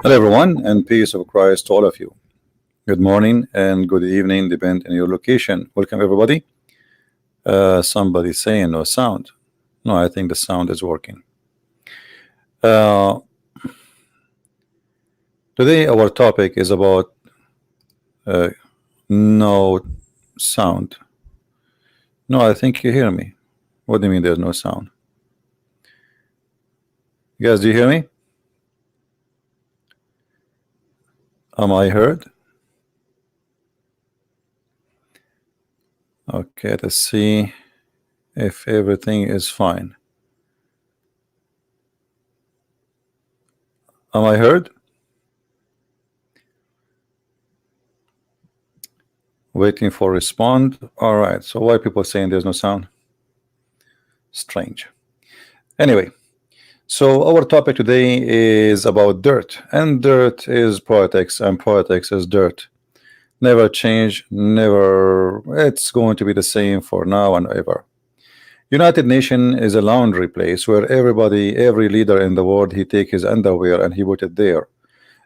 Hello, everyone, and peace of Christ to all of you. Good morning and good evening, depend on your location. Welcome, everybody. Somebody saying no sound. No, I think the sound is working. Uh, Today, our topic is about no sound. No, I think you hear me. What do you mean there's no sound? You guys, do you hear me? Am I heard? Okay, let's see if everything is fine. Am I heard? Waiting for respond. All right, so why people saying there's no sound? Strange. Anyway, so our topic today is about dirt, and dirt is politics, and politics is dirt. Never change, never. It's going to be the same for now and ever. United Nation is a laundry place where everybody, every leader in the world, he take his underwear and he put it there,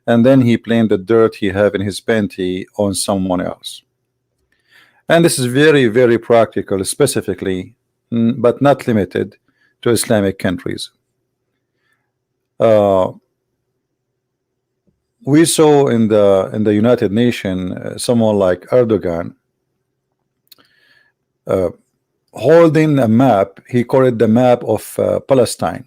and then he blame the dirt he have in his panty on someone else. And this is very, very practical, specifically, but not limited to Islamic countries. We saw in the United Nations someone like Erdogan holding a map. He called it the map of Palestine,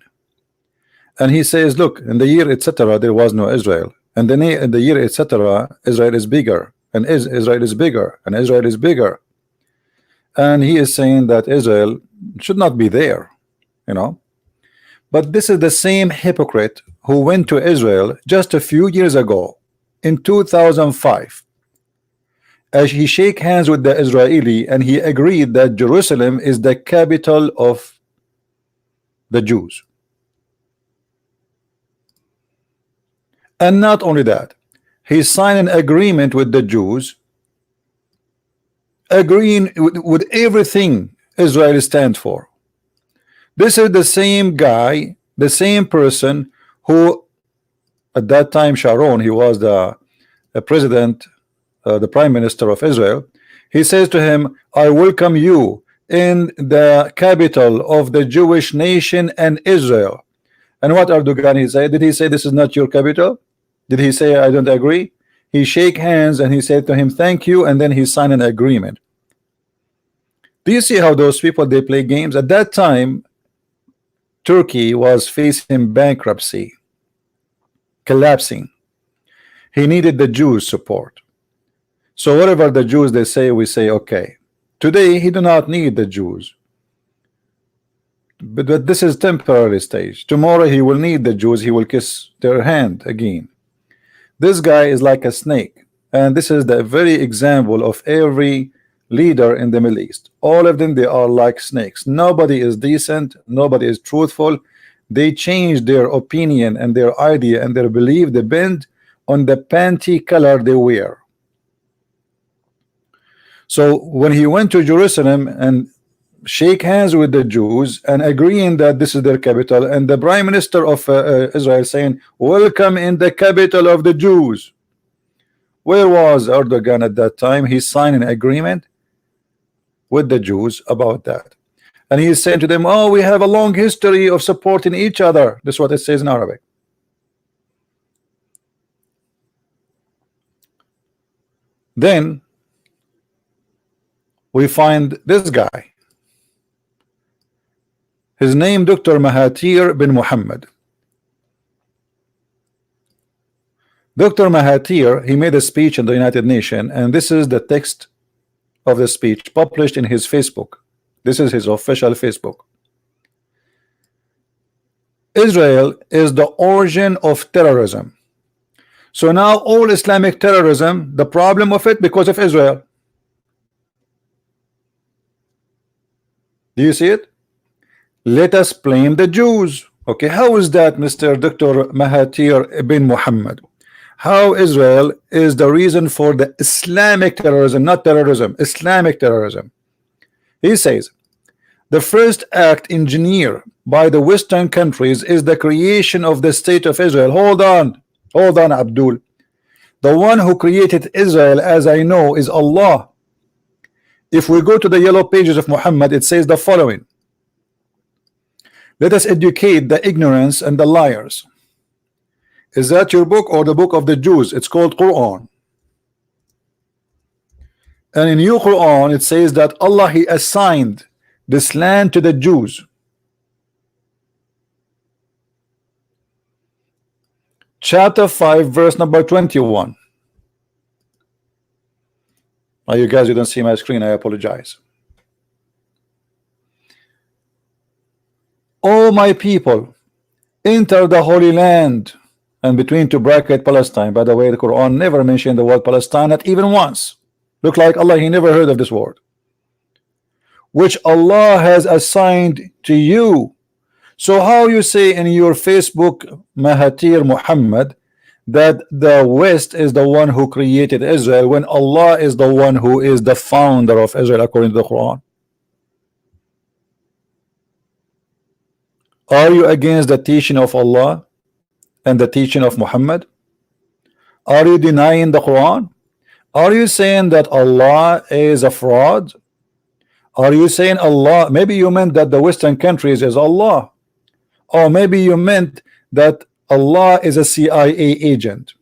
and he says, look, in the year etc. there was no Israel, and then in the year etc. Israel is bigger, and Israel is bigger, and Israel is bigger, and he is saying that Israel should not be there, you know. But this is the same hypocrite who went to Israel just a few years ago in 2005, as he shake hands with the Israeli, and he agreed that Jerusalem is the capital of the Jews. And not only that, he signed an agreement with the Jews, agreeing with everything Israel stands for. This is the same guy, the same person who, at that time, Sharon, he was the president, the prime minister of Israel. He says to him, I welcome you in the capital of the Jewish nation and Israel. And what Erdogan he said? Did he say this is not your capital? Did he say I don't agree? He shake hands and he said to him thank you, and then he signed an agreement. Do you see how those people, they play games? At that time, Turkey was facing bankruptcy, collapsing. He needed the Jews' support. So whatever the Jews they say, we say okay. Today he do not need the Jews, but this is temporary stage. Tomorrow he will need the Jews. He will kiss their hand again. This guy is like a snake, and this is the very example of every leader in the Middle East. All of them, they are like snakes. Nobody is decent, nobody is truthful. They change their opinion and their idea and their belief depend on the panty color they wear. So when he went to Jerusalem and shake hands with the Jews and agreeing that this is their capital, and the prime minister of Israel saying welcome in the capital of the Jews, where was Erdogan at that time? He signed an agreement with the Jews about that, and he is saying to them, oh, we have a long history of supporting each other. This is what it says in Arabic. Then we find this guy, his name Dr. Mahathir bin Mohamad. Dr. Mahathir, he made a speech in the United Nations, and this is the text of the speech published in his Facebook. This is his official Facebook. Israel is the origin of terrorism. So now all Islamic terrorism, the problem of it because of Israel. Do you see it? Let us blame the Jews. Okay, how is that, Mr. Dr. Mahathir bin Mohamad? How Israel is the reason for the Islamic terrorism, not terrorism, Islamic terrorism. He says the first act engineered by the Western countries is the creation of the state of Israel. Hold on, Hold on, Abdul. The one who created Israel, as I know, is Allah. If we go to the yellow pages of Muhammad, it says the following: let us educate the ignorance and the liars. Is that your book or the book of the Jews? It's called Quran. And in your Quran it says that Allah, He assigned this land to the Jews. Chapter 5 verse number 21. Oh, you guys, you don't see my screen, I apologize. All my people, enter the Holy Land, and between two bracket Palestine. By the way, the Quran never mentioned the word Palestine, not even once. Look like Allah, He never heard of this word. Which Allah has assigned to you. So how you say in your Facebook, Mahathir Mohamad, that the West is the one who created Israel, when Allah is the one who is the founder of Israel according to the Quran? Are you against the teaching of Allah and the teaching of Muhammad? Are you denying the Quran? Are you saying that Allah is a fraud? Are you saying Allah, maybe you meant that the Western countries is Allah, or maybe you meant that Allah is a CIA agent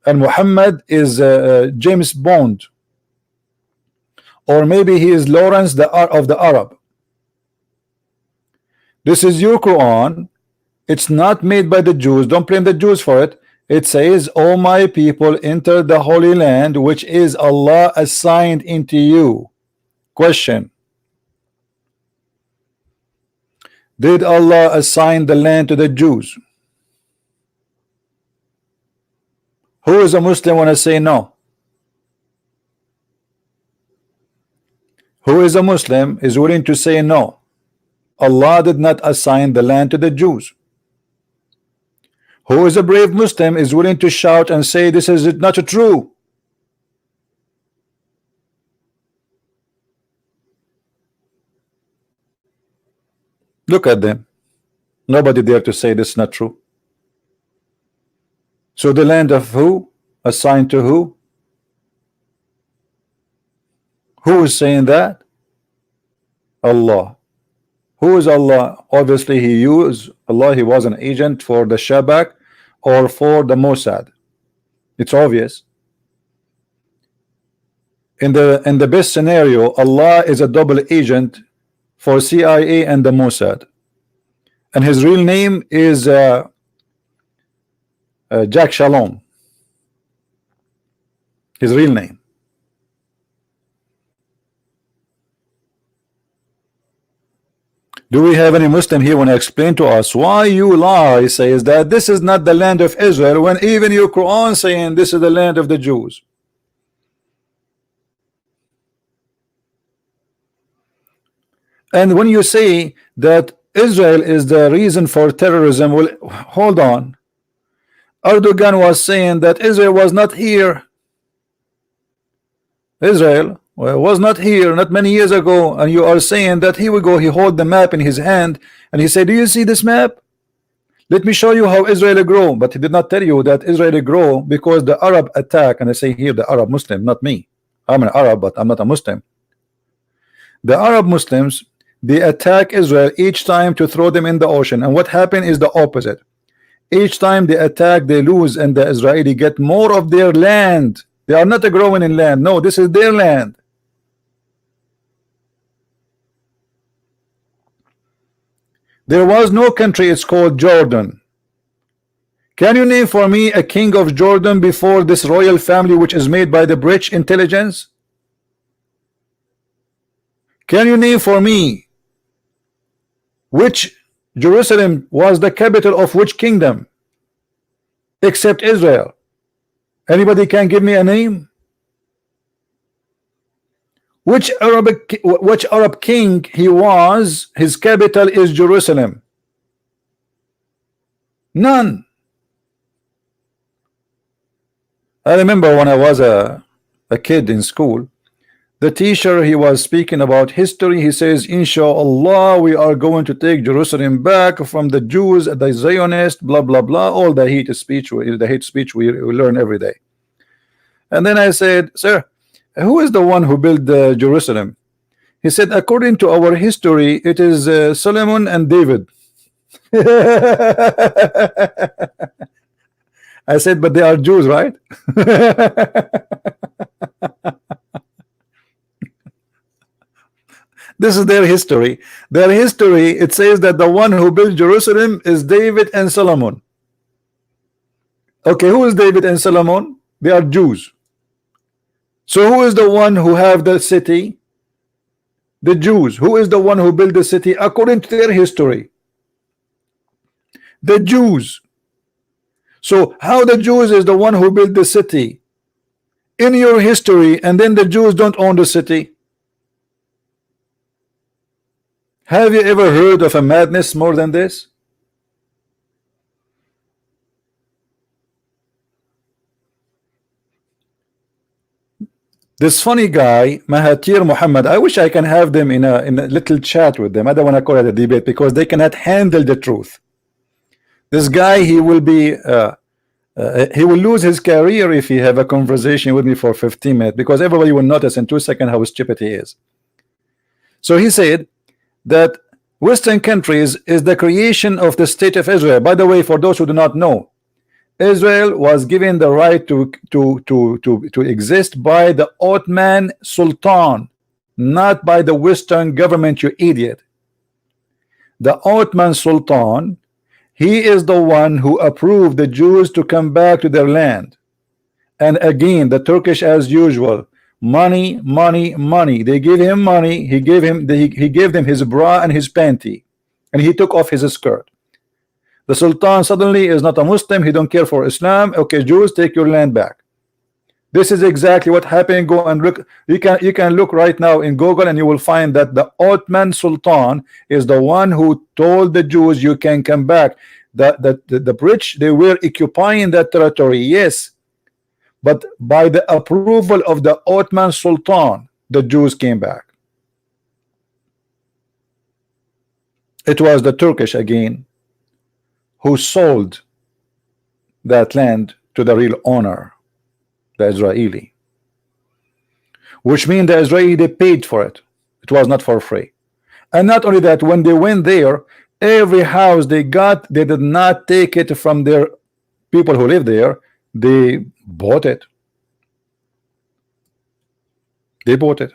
and Muhammad is James Bond, or maybe he is Lawrence of the Arab. This is your Quran. It's not made by the Jews. Don't blame the Jews for it. It says, all my people enter the Holy Land, which is Allah assigned into you. Question: did Allah assign the land to the Jews? Who is a Muslim when I say no? Who is a Muslim is willing to say no? Allah did not assign the land to the Jews. Who is a brave Muslim is willing to shout and say this is not true? Look at them. Nobody dare to say this is not true. So the land of who? Assigned to who? Who is saying that? Allah. Who is Allah? Obviously he used Allah. He was an agent for the Shabak or for the Mossad. It's obvious. In the best scenario, Allah is a double agent for CIA and the Mossad, and his real name is Jack Shalom. His real name. Do we have any Muslim here when I explain to us why you lie, says that this is not the land of Israel, when even your Quran saying this is the land of the Jews? And when you say that Israel is the reason for terrorism, well, hold on. Erdogan was saying that Israel was not here. Israel was not here not many years ago, and you are saying that here we go, he hold the map in his hand and he said, do you see this map? Let me show you how Israel grow. But he did not tell you that Israel grow because the Arab attack, and I say here the Arab Muslim, not me. I'm an Arab, but I'm not a Muslim. The Arab Muslims, they attack Israel each time to throw them in the ocean, and what happened is the opposite. Each time they attack, they lose, and the Israeli get more of their land. They are not growing in land. No, this is their land. There was no country, it's called Jordan. Can you name for me a king of Jordan before this royal family, which is made by the British intelligence? Can you name for me which Jerusalem was the capital of which kingdom except Israel? Anybody can give me a name? Which Arab king he was, his capital is Jerusalem? None. I remember when I was a kid in school, The teacher, he was speaking about history. He says, Inshallah, we are going to take Jerusalem back from the Jews, the Zionists, blah blah blah. All the hate speech, we learn every day. And then I said, sir, who is the one who built Jerusalem? He said, according to our history, it is Solomon and David. I said, but they are Jews, right? This is their history. Their history, it says that the one who built Jerusalem is David and Solomon. Okay, who is David and Solomon? They are Jews. So who is the one who have the city? The Jews. Who is the one who built the city according to their history? The Jews. So how the Jews is the one who built the city in your history, and then the Jews don't own the city? Have you ever heard of a madness more than this? This funny guy, Mahathir Mohamad, I wish I can have them in a little chat with them. I don't want to call it a debate because they cannot handle the truth. This guy, he will lose his career if he have a conversation with me for 15 minutes, because everybody will notice in 2 seconds how stupid he is. So he said that Western countries is the creation of the state of Israel. By the way, for those who do not know, Israel was given the right to exist by the Ottoman Sultan, not by the Western government, you idiot. The Ottoman Sultan, he is the one who approved the Jews to come back to their land. And again, the Turkish, as usual, money, money, money. They gave him money. He gave them his bra and his panty, and he took off his skirt. The Sultan suddenly is not a Muslim. He don't care for Islam. Okay, Jews, take your land back. This is exactly what happened. Go and look. You can look right now in Google, and you will find that the Ottoman Sultan is the one who told the Jews you can come back. The British, they were occupying that territory, yes, but by the approval of the Ottoman Sultan, the Jews came back. It was the Turkish again who sold that land to the real owner, the Israeli, which means the Israeli, they paid for it. It was not for free. And not only that, when they went there, every house they got, they did not take it from their people who live there. They bought it. They bought it.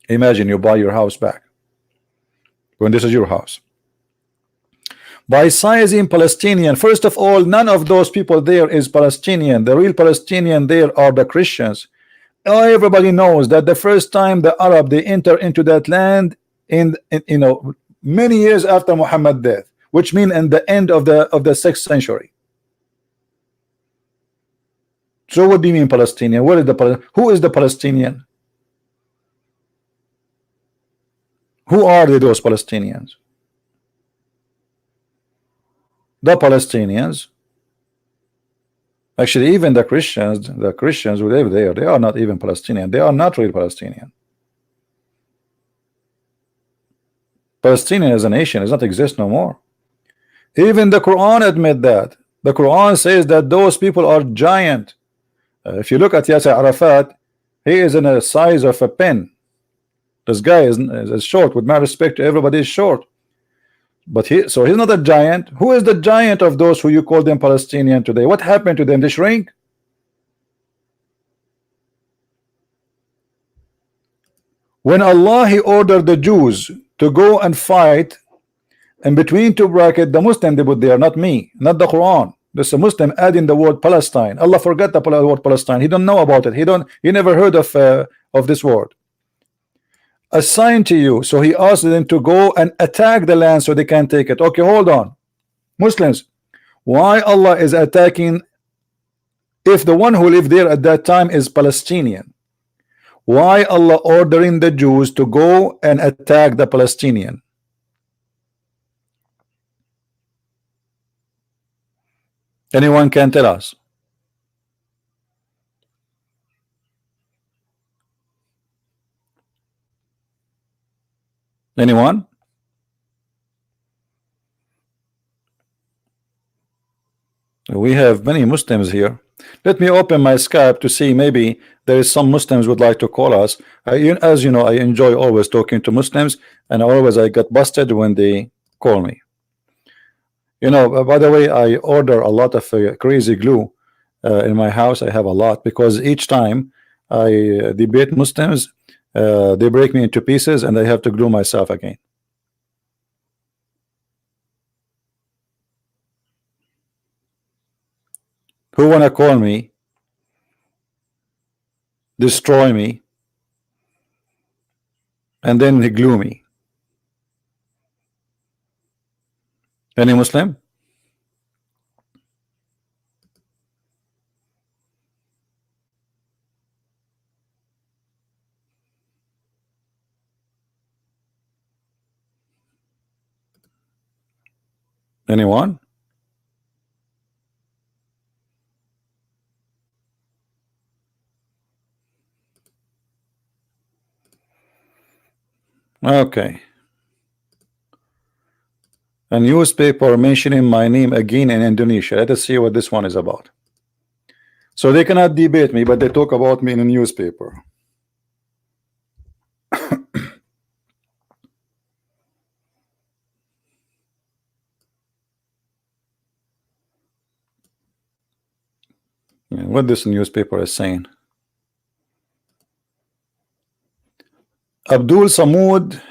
Imagine you buy your house back when this is your house. By sizing Palestinian, first of all, none of those people there is Palestinian. The real Palestinian there are the Christians. Everybody knows that the first time the Arab they enter into that land in many years after Muhammad's death, which means in the end of the 6th century. So what do you mean Palestinian? Who is the Palestinian? Who are those Palestinians? The Palestinians, actually even the Christians who live there, they are not even Palestinian. They are not real Palestinian. Palestinian as a nation does not exist no more. Even the Quran admit that. The Quran says that those people are giant. If you look at Yasser Arafat, he is in a size of a pen. This guy is short. With my respect to everybody, is short. But he's not a giant. Who is the giant of those who you call them Palestinian today? What happened to them? They shrink. When Allah he ordered the Jews to go and fight, and between two brackets, the Muslim they put there, not me, not the Quran. There's a Muslim adding the word Palestine. Allah forgot the word Palestine. He don't know about it. He never heard of this word. Assigned to you. So he asked them to go and attack the land so they can't take it. Okay, hold on. Muslims, why Allah is attacking if the one who lived there at that time is Palestinian? Why Allah ordering the Jews to go and attack the Palestinian? Anyone can tell us? Anyone? We have many Muslims here. Let me open my Skype to see, maybe there is some Muslims would like to call us. As you know, I enjoy always talking to Muslims, and always I get busted when they call me. By the way, I order a lot of crazy glue in my house. I have a lot because each time I debate Muslims, they break me into pieces and I have to glue myself again. Who wanna call me, destroy me, and then glue me? Any Muslim? Anyone? Okay. A newspaper mentioning my name again in Indonesia. Let us see what this one is about. So they cannot debate me, but they talk about me in a newspaper. What this newspaper is saying. Abdul Samud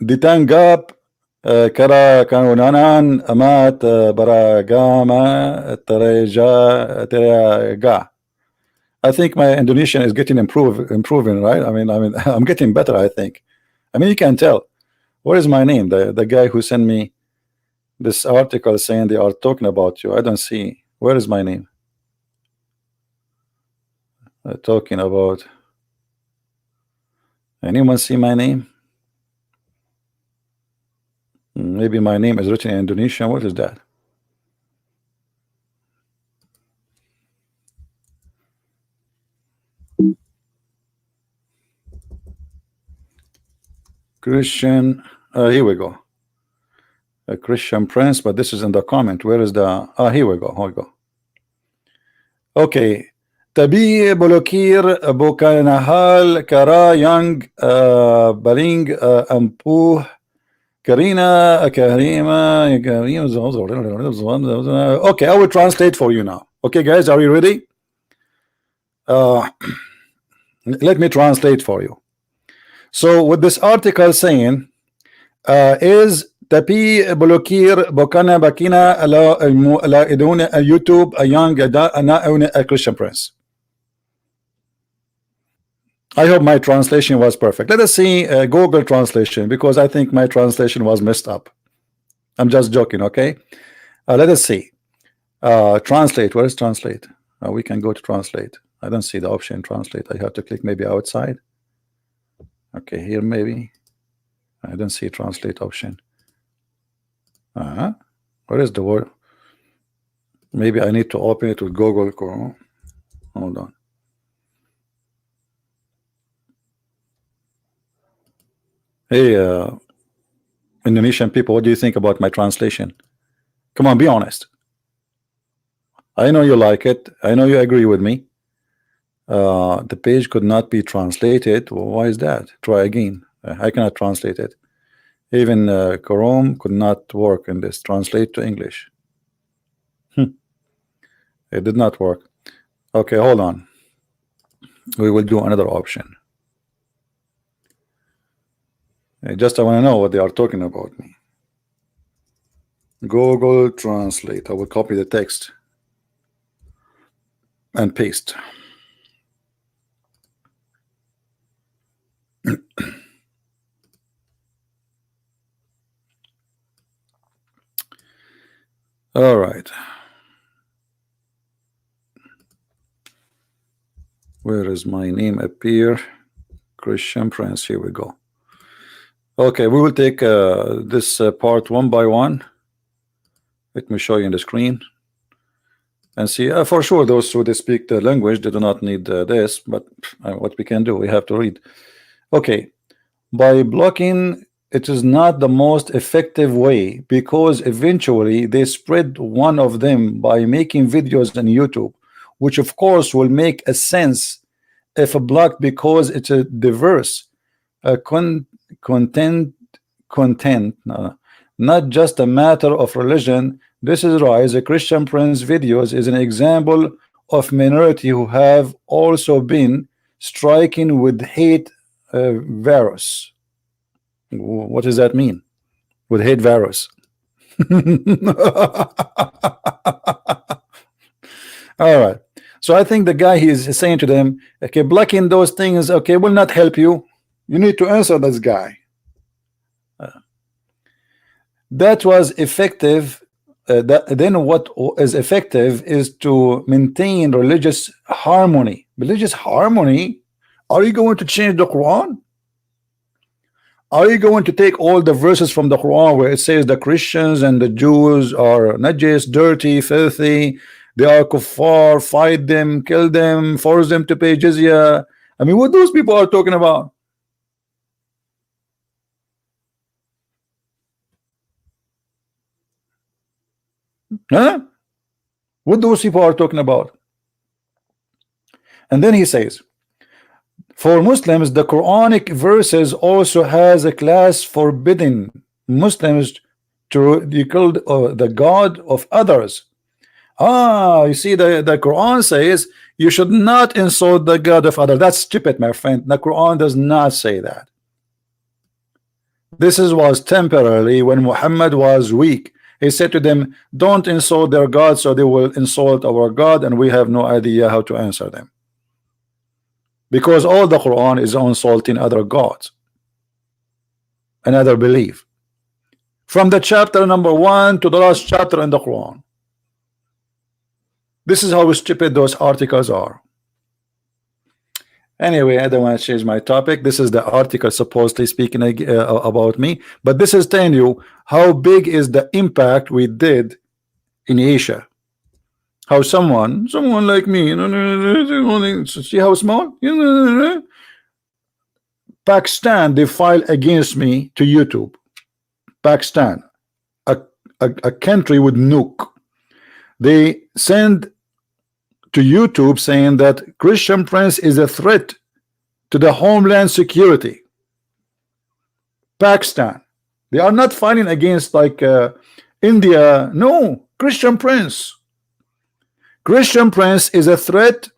ditangkap kara kanunanan amat baragama terega. I think my Indonesian is getting improving, right? I mean I'm getting better, I think. I mean, you can tell. What is my name? The guy who sent me this article saying they are talking about you. I don't see. Where is my name? Talking about. Anyone see my name? Maybe my name is written in Indonesian. What is that? Christian. Here we go. A Christian Prince, but this is in the comment. Where is the? Here we go. Here we go. Okay. Tabi Bolokir Bokanahal Kara Young Baling Ampu Karina Karima. Okay, I will translate for you now. Okay, guys, are you ready? Let me translate for you. So what this article saying is Tapi Bolokir Bokana Bakina ala iduna YouTube a young a Christian Prince. I hope my translation was perfect. Let us see Google translation, because I think my translation was messed up. I'm just joking, okay? Let us see. Translate. Where is translate? We can go to translate. I don't see the option translate. I have to click maybe outside. Okay, here maybe. I don't see translate option. Where is the word? Maybe I need to open it with Google Chrome. Hold on. Hey, Indonesian people, what do you think about my translation? Come on, be honest. I know you like it. I know you agree with me. The page could not be translated. Well, why is that? Try again. I cannot translate it. Even Chrome could not work in this. Translate to English. It did not work. Okay, hold on. We will do another option. I want to know what they are talking about me. Google Translate. I will copy the text and paste. All right. Where is my name appear? Christian Prince. Here we go. Okay, we will take this part one by one. Let me show you in the screen and see. For sure, those who speak the language, they do not need this, but what we can do, we have to read. Okay, by blocking it is not the most effective way, because eventually they spread one of them by making videos on YouTube, which of course will make a sense if blocked, because it's a diverse content not just a matter of religion. This is why the Christian Prince videos is an example of minority who have also been striking with hate virus. What does that mean? With hate virus? All right. So I think the guy, he is saying to them, okay, blocking those things, okay, will not help you. You need to answer this guy. That was effective. Then what is effective is to maintain religious harmony. Religious harmony? Are you going to change the Quran? Are you going to take all the verses from the Quran where it says the Christians and the Jews are not just dirty, filthy, they are kuffar, fight them, kill them, force them to pay jizya? I mean, what those people are talking about? Huh? What those people are talking about? And then he says, for Muslims, the Quranic verses also has a class forbidding Muslims to be called the God of others. You see, the Quran says you should not insult the God of others. That's stupid, my friend. The Quran does not say that. This was temporarily when Muhammad was weak. He said to them, don't insult their God, so they will insult our God, and we have no idea how to answer them. Because all the Quran is insulting other gods, another belief. From the chapter number 1 to the last chapter in the Quran. This is how stupid those articles are. Anyway, I don't want to change my topic. This is the article supposedly speaking about me, but this is telling you how big is the impact we did in Asia. How someone like me, see how small? Pakistan, they file against me to YouTube. Pakistan, a country with nuke. They send to YouTube saying that Christian Prince is a threat to the homeland security. Pakistan, they are not fighting against like India. No, Christian Prince. Christian Prince is a threat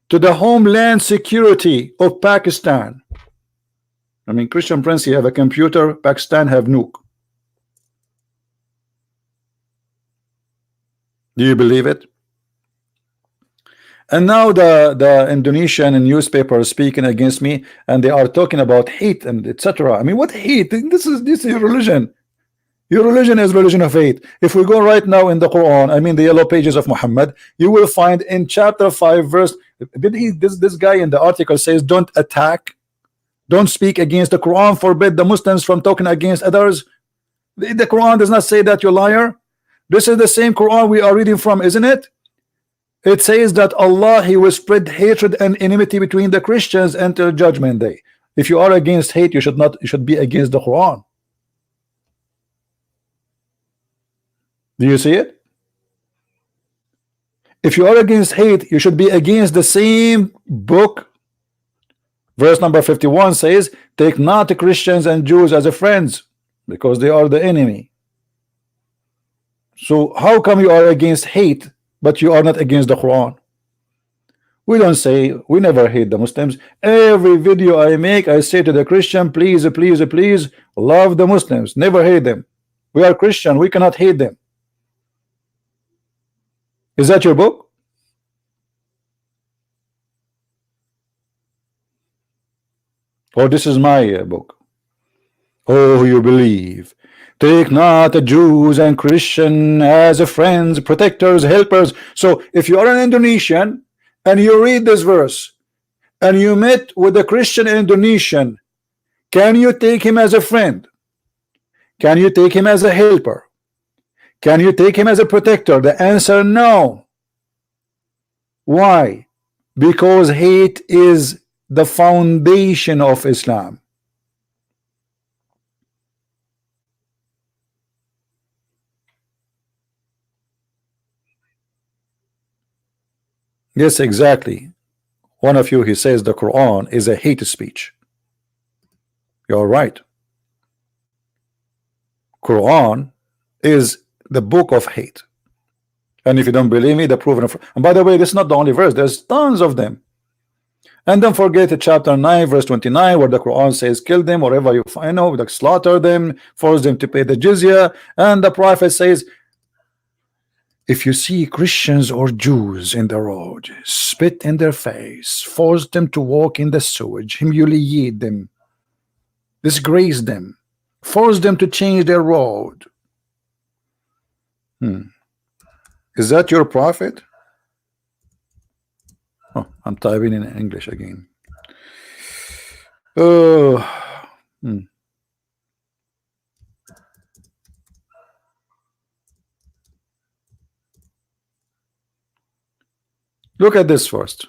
to the homeland security of Pakistan. I mean, Christian Prince, you have a computer, Pakistan have nuke. Do you believe it? And now the Indonesian newspaper is speaking against me, and they are talking about hate and etc. I mean, what hate? This is your religion. Your religion is religion of hate. If we go right now in the Quran, I mean the yellow pages of Muhammad, you will find in chapter 5 verse, this guy in the article says, don't attack, don't speak against the Quran, forbid the Muslims from talking against others. The Quran does not say that, you liar. This is the same Quran we are reading from, isn't it? It says that Allah, he will spread hatred and enmity between the Christians until judgment day. If you are against hate, you should be against the Quran. Do you see it? If you are against hate, you should be against the same book. Verse number 51 says, take not the Christians and Jews as a friends, because they are the enemy. So how come you are against hate, but you are not against the Quran? We don't say, we never hate the Muslims. Every video I make, I say to the Christian, please, please, please love the Muslims, never hate them. We are Christian, we cannot hate them. Is that your book? Or this is my book? Oh, you believe. Take not the Jews and Christian as friends, protectors, helpers. So if you are an Indonesian and you read this verse and you met with a Christian Indonesian, can you take him as a friend? Can you take him as a helper? Can you take him as a protector? The answer, no. Why? Because hate is the foundation of Islam. Yes, exactly. One of you, he says the Quran is a hate speech. You're right. Quran is the book of hate. And if you don't believe me, the proven. And by the way, this is not the only verse. There's tons of them. And don't forget the chapter 9, verse 29, where the Quran says, kill them wherever you find, like slaughter them, force them to pay the jizya. And the Prophet says, if you see Christians or Jews in the road, spit in their face, force them to walk in the sewage, humiliate them, disgrace them, force them to change their road. Is that your prophet? Oh, I'm typing in English again. Oh, look at this first.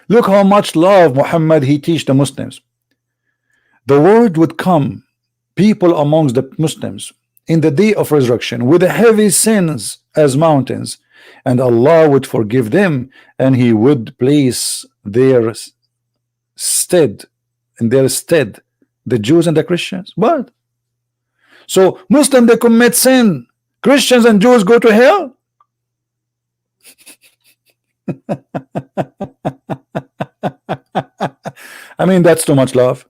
Look how much love Muhammad he teach the Muslims. The word would come, people amongst the Muslims in the day of resurrection with heavy sins as mountains, and Allah would forgive them, and he would place their stead in their stead the Jews and the Christians. What? So Muslims, they commit sin, Christians and Jews go to hell? I mean, that's too much love.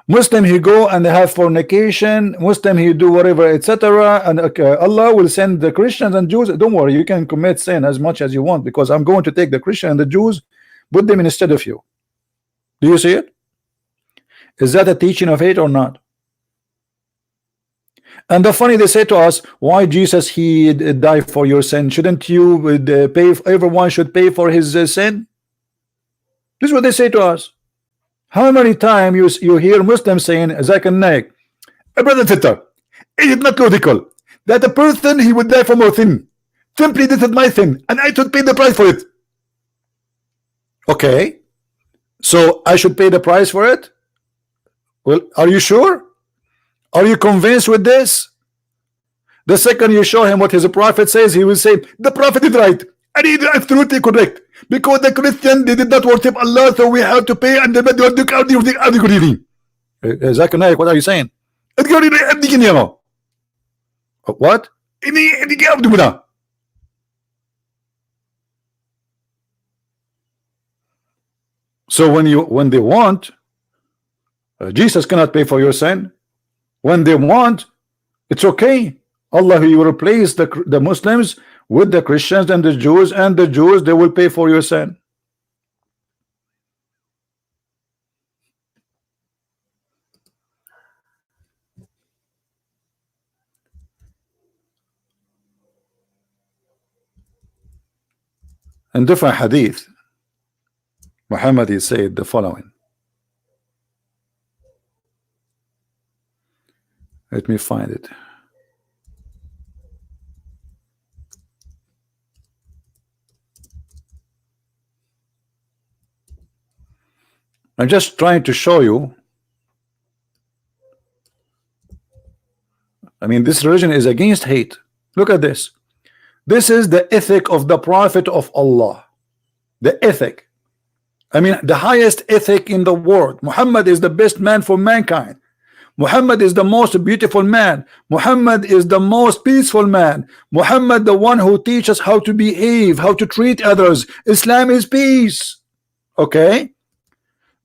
Muslim, he go and they have fornication. Muslim, he do whatever, etc. And Allah will send the Christians and Jews. Don't worry, you can commit sin as much as you want, because I'm going to take the Christian and the Jews, put them instead of you. Do you see it? Is that a teaching of hate or not? And the funny, they say to us, why Jesus he died for your sin? Shouldn't you pay? Everyone should pay for his sin. This is what they say to us. How many times you hear Muslims saying, Zak and Naik, brother and sister, is it not logical that a person he would die for more sin? Simply this is my sin, and I should pay the price for it. Okay, so I should pay the price for it? Well, are you sure? Are you convinced with this? The second you show him what his prophet says, he will say, the prophet is right, and he is absolutely correct. Because the Christian, they did not worship Allah, so we have to pay. And Zak, what are you saying? What? So when they want, Jesus cannot pay for your sin. When they want, it's okay. Allah, He will replace the Muslims with the Christians and the Jews they will pay for your sin. In different hadith, Muhammad he said the following. Let me find it. I'm just trying to show you. I mean, this religion is against hate. Look at this. This is the ethic of the Prophet of Allah. The ethic. I mean, the highest ethic in the world. Muhammad is the best man for mankind. Muhammad is the most beautiful man. Muhammad is the most peaceful man. Muhammad, the one who teaches how to behave, how to treat others. Islam is peace. Okay?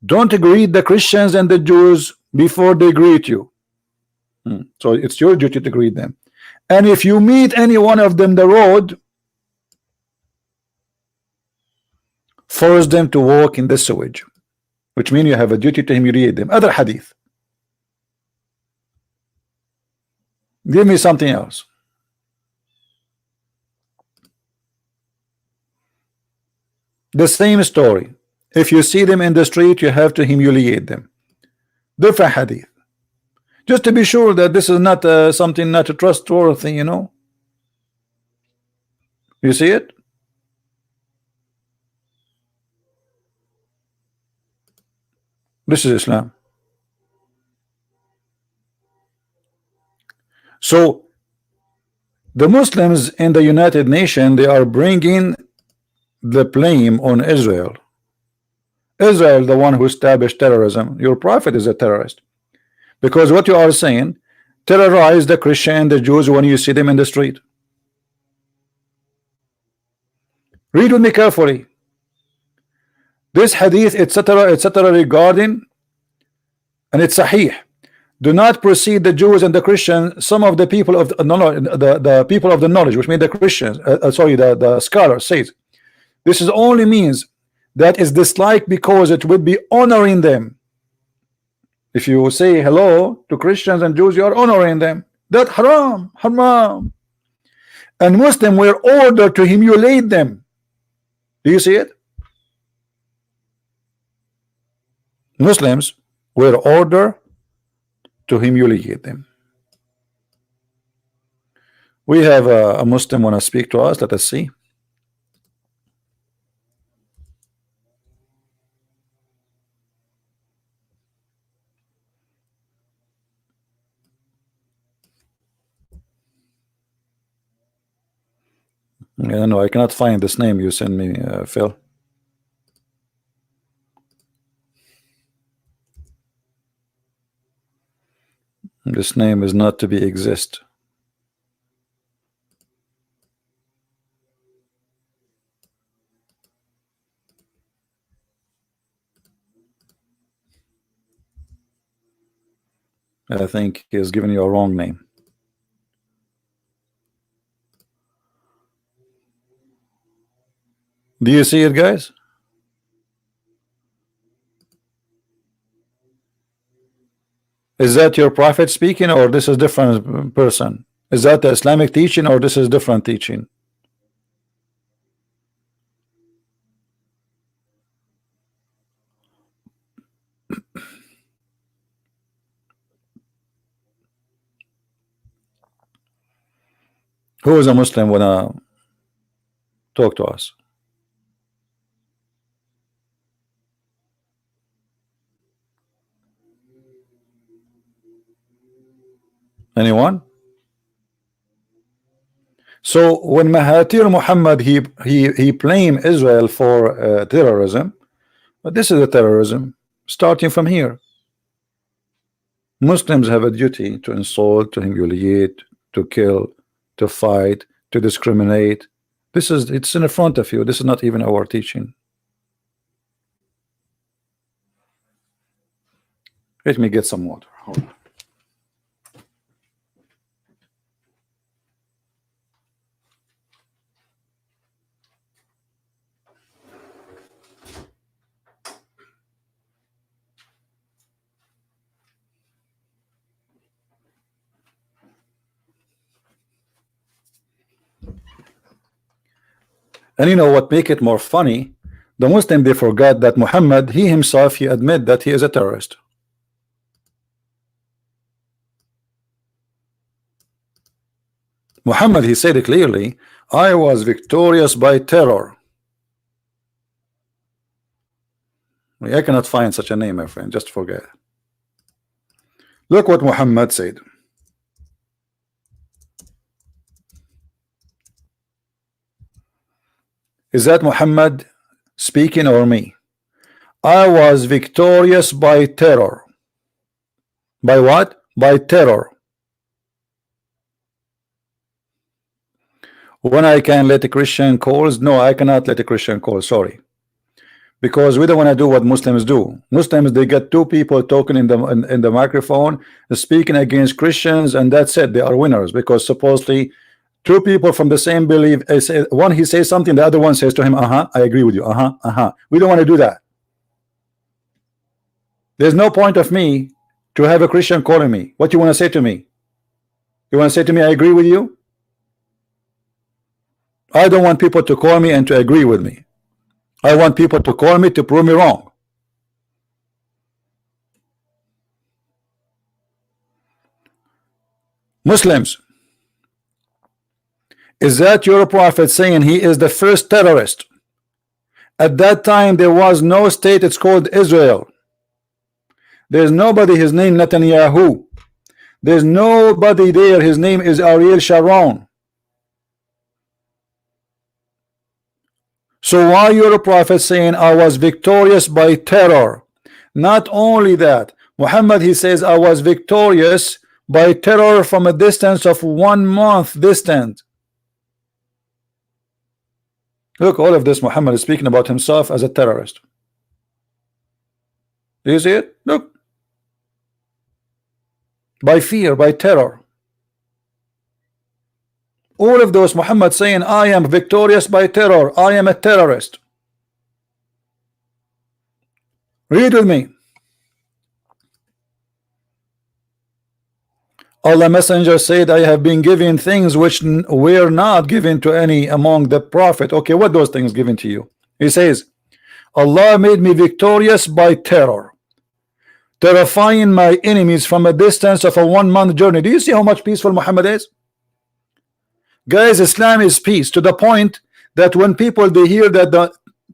Don't greet the Christians and the Jews before they greet you. So it's your duty to greet them. And if you meet any one of them the road, force them to walk in the sewage, which means you have a duty to humiliate them. Other hadith. Give me something else. The same story. If you see them in the street, you have to humiliate them. Different hadith. Just to be sure that this is not something not a trustworthy, you know. You see it? This is Islam. So The Muslims in the United Nations, they are bringing the blame on Israel. Israel, the one who established terrorism. Your prophet is a terrorist, because what you are saying, terrorize the Christian and the Jews when you see them in the street. Read with me carefully. This hadith, etc., etc., regarding, and it's sahih. Do not precede the Jews and the Christians. Some of the people of the people of the knowledge, which mean the Christians, sorry, the scholar says, this is only means that is disliked because it would be honoring them. If you say hello to Christians and Jews, you are honoring them. That haram, haram. And Muslims were ordered to humiliate them. Do you see it? Muslims were ordered to humiliate them. We have a Muslim want to speak to us. Let us see. No, I cannot find this name you sent me, Phil. This name is not to be exist. I think he has given you a wrong name. Do you see it, guys? Is that your prophet speaking, or this is different person? Is that the Islamic teaching, or this is different teaching? Who is a Muslim wanna talk to us? Anyone? So when Mahathir bin Mohamad he blamed Israel for terrorism, but this is a terrorism starting from here. Muslims have a duty to insult, to humiliate, to kill, to fight, to discriminate. It's in front of you. This is not even our teaching. Let me get some water. Hold on. And you know what make it more funny? The Muslim, they forgot that Muhammad, he himself, he admit that he is a terrorist. Muhammad, he said it clearly, I was victorious by terror. I cannot find such a name, my friend, just forget. Look what Muhammad said. Is that Muhammad speaking or me? I was victorious by terror. By what? By terror. When I can let a Christian calls, no, I cannot let a Christian call, sorry. Because we don't want to do what Muslims do. Muslims, they get two people talking in the microphone, speaking against Christians, and that's it. They are winners because supposedly two people from the same belief, one he says something, the other one says to him, I agree with you, we don't want to do that. There's no point of me to have a Christian calling me. What you want to say to me? You want to say to me, I agree with you? I don't want people to call me and to agree with me. I want people to call me to prove me wrong. Muslims, is that your prophet saying he is the first terrorist? At that time there was no state, it's called Israel. There's nobody, his name Netanyahu. There's nobody there, his name is Ariel Sharon. So why your prophet saying I was victorious by terror? Not only that, Muhammad, he says I was victorious by terror from a distance of 1 month distant. Look, all of this Muhammad is speaking about himself as a terrorist. Do you see it? Look. By fear, by terror. All of those Muhammad saying I am victorious by terror, I am a terrorist. Read with me. Allah Messenger said, I have been given things which were not given to any among the prophet. Okay, what those things given to you? He says, Allah made me victorious by terror, terrifying my enemies from a distance of a 1 month journey. Do you see how much peaceful Muhammad is? Guys, Islam is peace to the point that when people they hear that the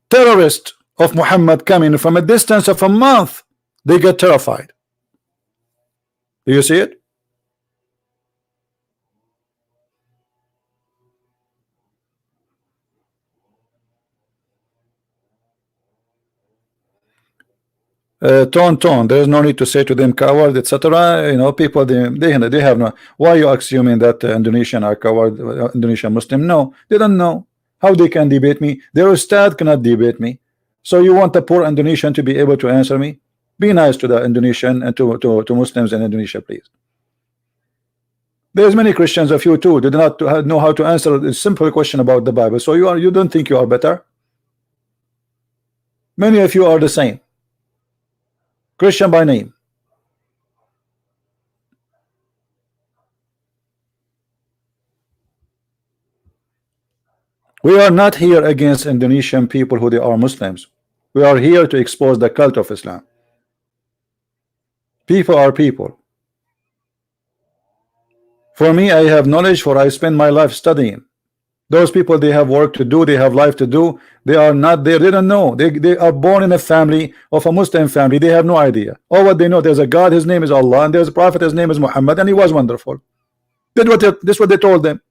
terrorist of Muhammad coming from a distance of a month, they get terrified. Do you see it? Tone, there is no need to say to them coward, etc. You know, people they have no. Why are you assuming that Indonesian are coward, Indonesian Muslim? No, they don't know how they can debate me. Their ustad cannot debate me. So you want the poor Indonesian to be able to answer me? Be nice to the Indonesian and to Muslims in Indonesia, please. There's many Christians of you too. They do not know how to answer a simple question about the Bible. So you don't think you are better? Many of you are the same. Christian by name. We are not here against Indonesian people who they are Muslims. We are here to expose the cult of Islam. People are people. For me, I have knowledge, for I spend my life studying. Those people, they have work to do, they have life to do. They are not there, they don't know. They are born in a family of a Muslim family. They have no idea. All what they know, there's a God, his name is Allah, and there's a prophet, his name is Muhammad, and he was wonderful. This is what they told them.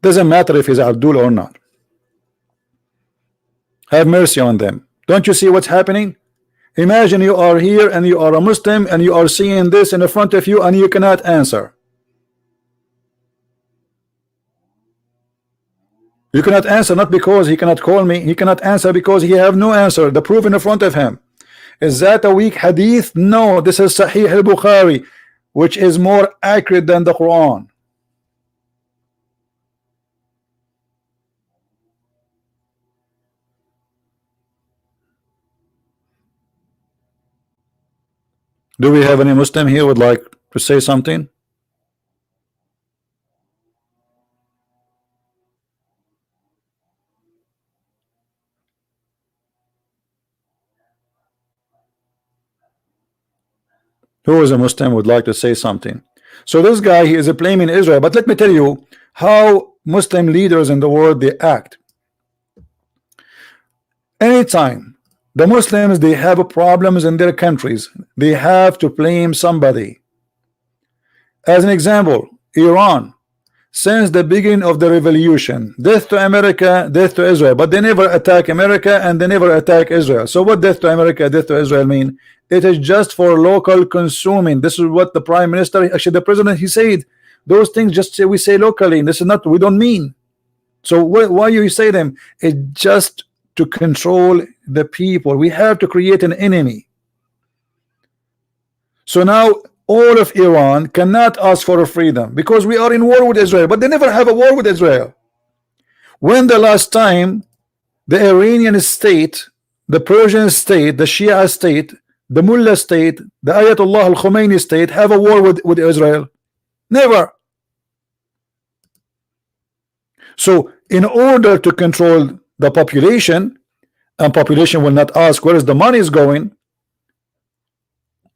Doesn't matter if he's Abdul or not. Have mercy on them. Don't you see what's happening? Imagine you are here and you are a Muslim and you are seeing this in front of you and you cannot answer. You cannot answer not because he cannot call me. He cannot answer because he have no answer. The proof in front of him. Is that a weak hadith? No, this is Sahih al-Bukhari, which is more accurate than the Quran. Do we have any Muslim here would like to say something? Who is a Muslim would like to say something? So this guy, he is blaming Israel, but let me tell you how Muslim leaders in the world they act. Anytime the Muslims they have problems in their countries, they have to blame somebody. As an example, Iran, since the beginning of the revolution, death to America, death to Israel, but they never attack America and they never attack Israel. So what death to America, death to Israel mean? It is just for local consuming. This is what the prime minister, actually the president, he said those things just we say locally, and this is not, we don't mean. So why you say them? It's just to control the people. We have to create an enemy. So now all of Iran cannot ask for a freedom because we are in war with Israel, but they never have a war with Israel. When the last time the Iranian state, the Persian state, the Shia state, the Mullah state, the Ayatollah al-Khomeini state have a war with Israel? Never. So in order to control the population, and population will not ask where is the money is going,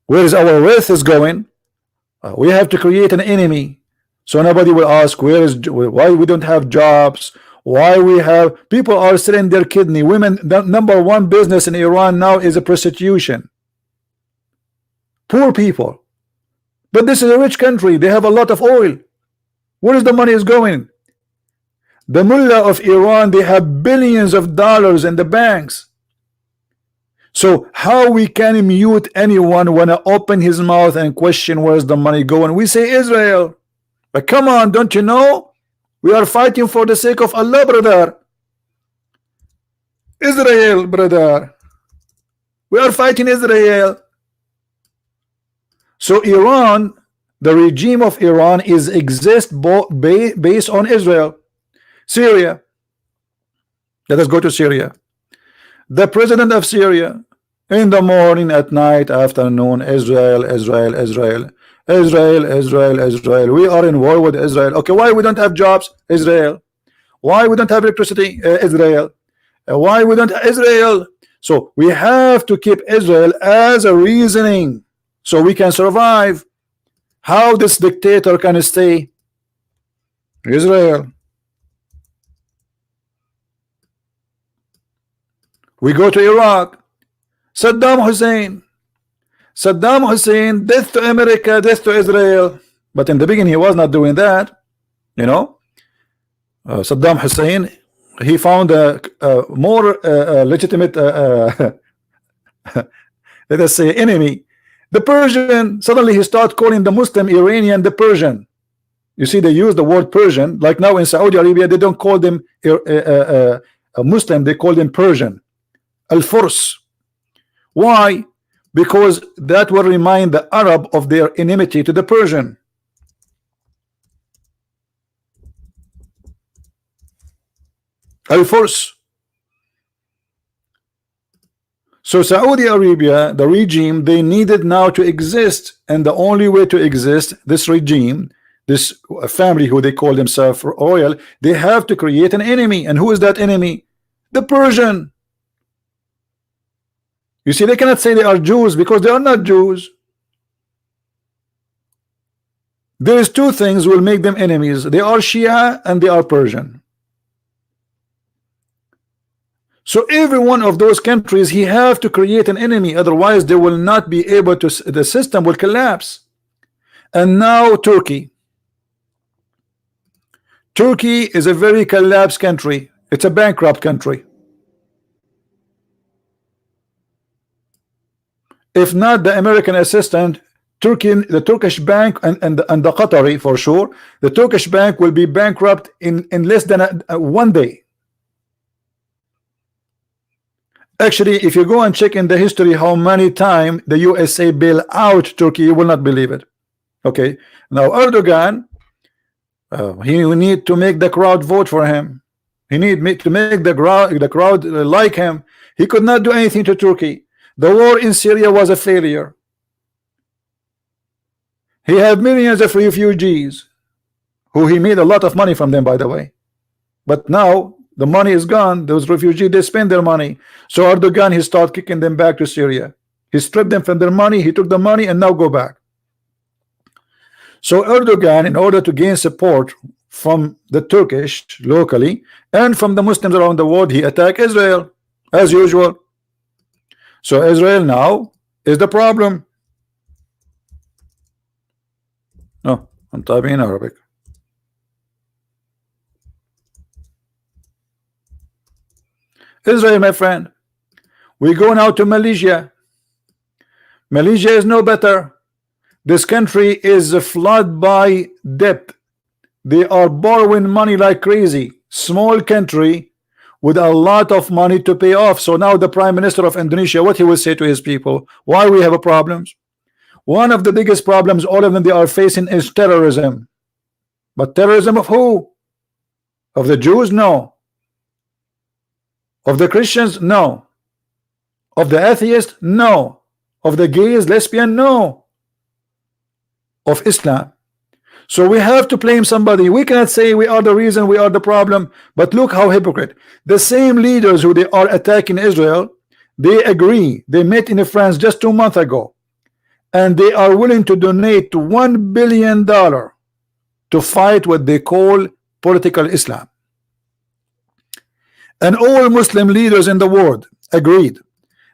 where is our wealth is going, we have to create an enemy. So nobody will ask why we don't have jobs, why we have people are selling their kidney. Women, the number one business in Iran now is a prostitution. Poor people, but this is a rich country, they have a lot of oil. Where is the money is going? The mullah of Iran, they have billions of dollars in the banks. So how we can mute anyone when I open his mouth and question where's the money going? We say Israel. But come on, don't you know? We are fighting for the sake of Allah, brother. Israel, brother. We are fighting Israel. So Iran, the regime of Iran is based on Israel. Syria. Let us go to Syria. The president of Syria, in the morning, at night, afternoon, Israel, Israel, Israel, Israel, Israel, Israel. We are in war with Israel. Okay, why we don't have jobs? Israel. Why we don't have electricity? Israel. Why we don't have Israel? So we have to keep Israel as a reasoning so we can survive. How this dictator can stay? Israel. We go to Iraq. Saddam Hussein. Saddam Hussein, death to America, death to Israel. But in the beginning, he was not doing that. You know, Saddam Hussein, he found a more legitimate, let us say, enemy. The Persian. Suddenly, he started calling the Muslim Iranian the Persian. You see, they use the word Persian. Like now in Saudi Arabia, they don't call them a Muslim, they call them Persian. Al-Furs. Why? Because that will remind the Arab of their enmity to the Persian. Al-Furs. So Saudi Arabia, the regime, they needed now to exist, and the only way to exist, this regime, this family who they call themselves royal, they have to create an enemy. And who is that enemy? The Persian. You see, they cannot say they are Jews because they are not Jews. There is two things will make them enemies. They are Shia and they are Persian. So every one of those countries, he have to create an enemy, otherwise they will not be able to, the system will collapse. And now Turkey. Turkey is a very collapsed country. It's a bankrupt country. If not the American assistant, Turkey, the Turkish bank and the Qatari for sure, the Turkish bank will be bankrupt in less than one day. Actually, if you go and check in the history how many times the USA bail out Turkey, you will not believe it. Okay, now Erdogan, he need to make the crowd vote for him. He need to make the crowd like him. He could not do anything to Turkey. The war in Syria was a failure. He had millions of refugees who he made a lot of money from them, by the way. But now the money is gone. Those refugees, they spend their money. So Erdogan, he started kicking them back to Syria. He stripped them from their money. He took the money and now go back. So Erdogan, in order to gain support from the Turkish locally and from the Muslims around the world, he attacked Israel as usual. So Israel now is the problem. No, I'm typing in Arabic. Israel, my friend. We go now to Malaysia. Malaysia is no better. This country is flooded by debt. They are borrowing money like crazy. Small country with a lot of money to pay off. So now the Prime Minister of Indonesia, what he will say to his people? Why we have a problems? One of the biggest problems all of them they are facing is terrorism. But terrorism of who? Of the Jews? No. Of the Christians? No. Of the atheists? No. Of the gays, lesbian? No. Of Islam. So we have to blame somebody. We cannot say we are the reason, we are the problem. But look how hypocrite. The same leaders who they are attacking Israel, they agree. They met in France just 2 months ago. And they are willing to donate $1 billion to fight what they call political Islam. And all Muslim leaders in the world agreed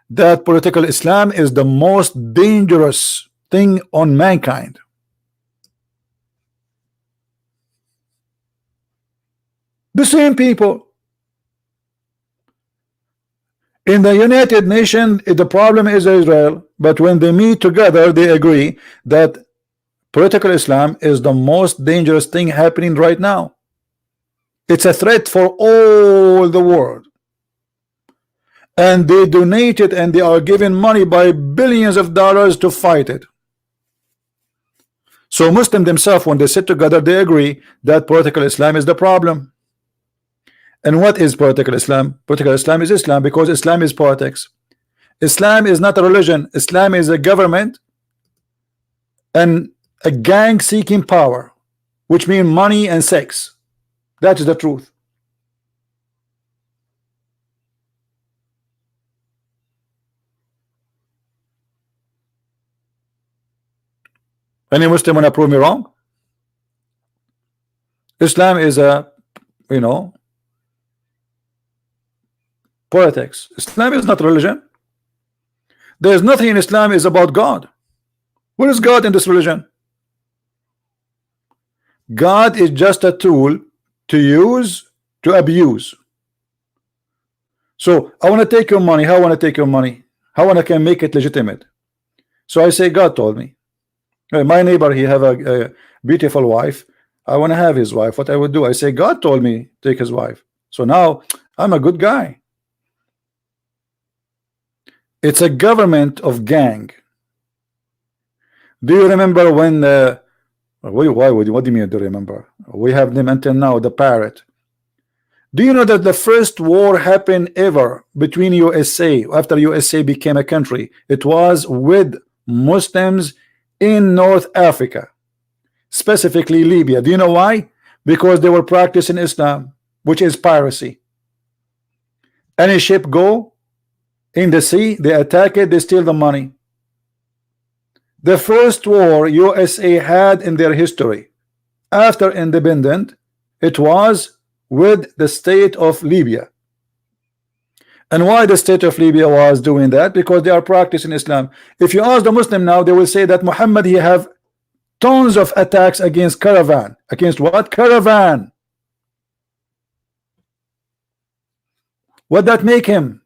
that political Islam is the most dangerous thing on mankind. The same people. In the United Nations, the problem is Israel, but when they meet together, they agree that political Islam is the most dangerous thing happening right now. It's a threat for all the world. And they donate it, and they are given money by billions of dollars to fight it. So Muslims themselves, when they sit together, they agree that political Islam is the problem. And what is political Islam? Political Islam is Islam because Islam is politics. Islam is not a religion. Islam is a government and a gang seeking power, which means money and sex. That is the truth. Any Muslim want to prove me wrong? Islam is a, politics. Islam is not religion. There is nothing in Islam is about God. What is God in this religion? God is just a tool to use to abuse. So I want to take your money. How I want to take your money? How I can make it legitimate? So I say God told me. My neighbor, he have a beautiful wife. I want to have his wife. What I would do? I say God told me take his wife. So now I'm a good guy. It's a government of gang. Do you remember when what do you mean do you remember? We have them until now, the parrot. Do you know that the first war happened ever between USA after USA became a country? It was with Muslims in North Africa, specifically Libya. Do you know why? Because they were practicing Islam, which is piracy. Any ship go in the sea, they attack it, they steal the money. The first war USA had in their history after independence, it was with the state of Libya. And why the state of Libya was doing that? Because they are practicing Islam. If you ask the Muslim now, they will say that Muhammad, he have tons of attacks against caravan. Against what? Caravan. What that make him?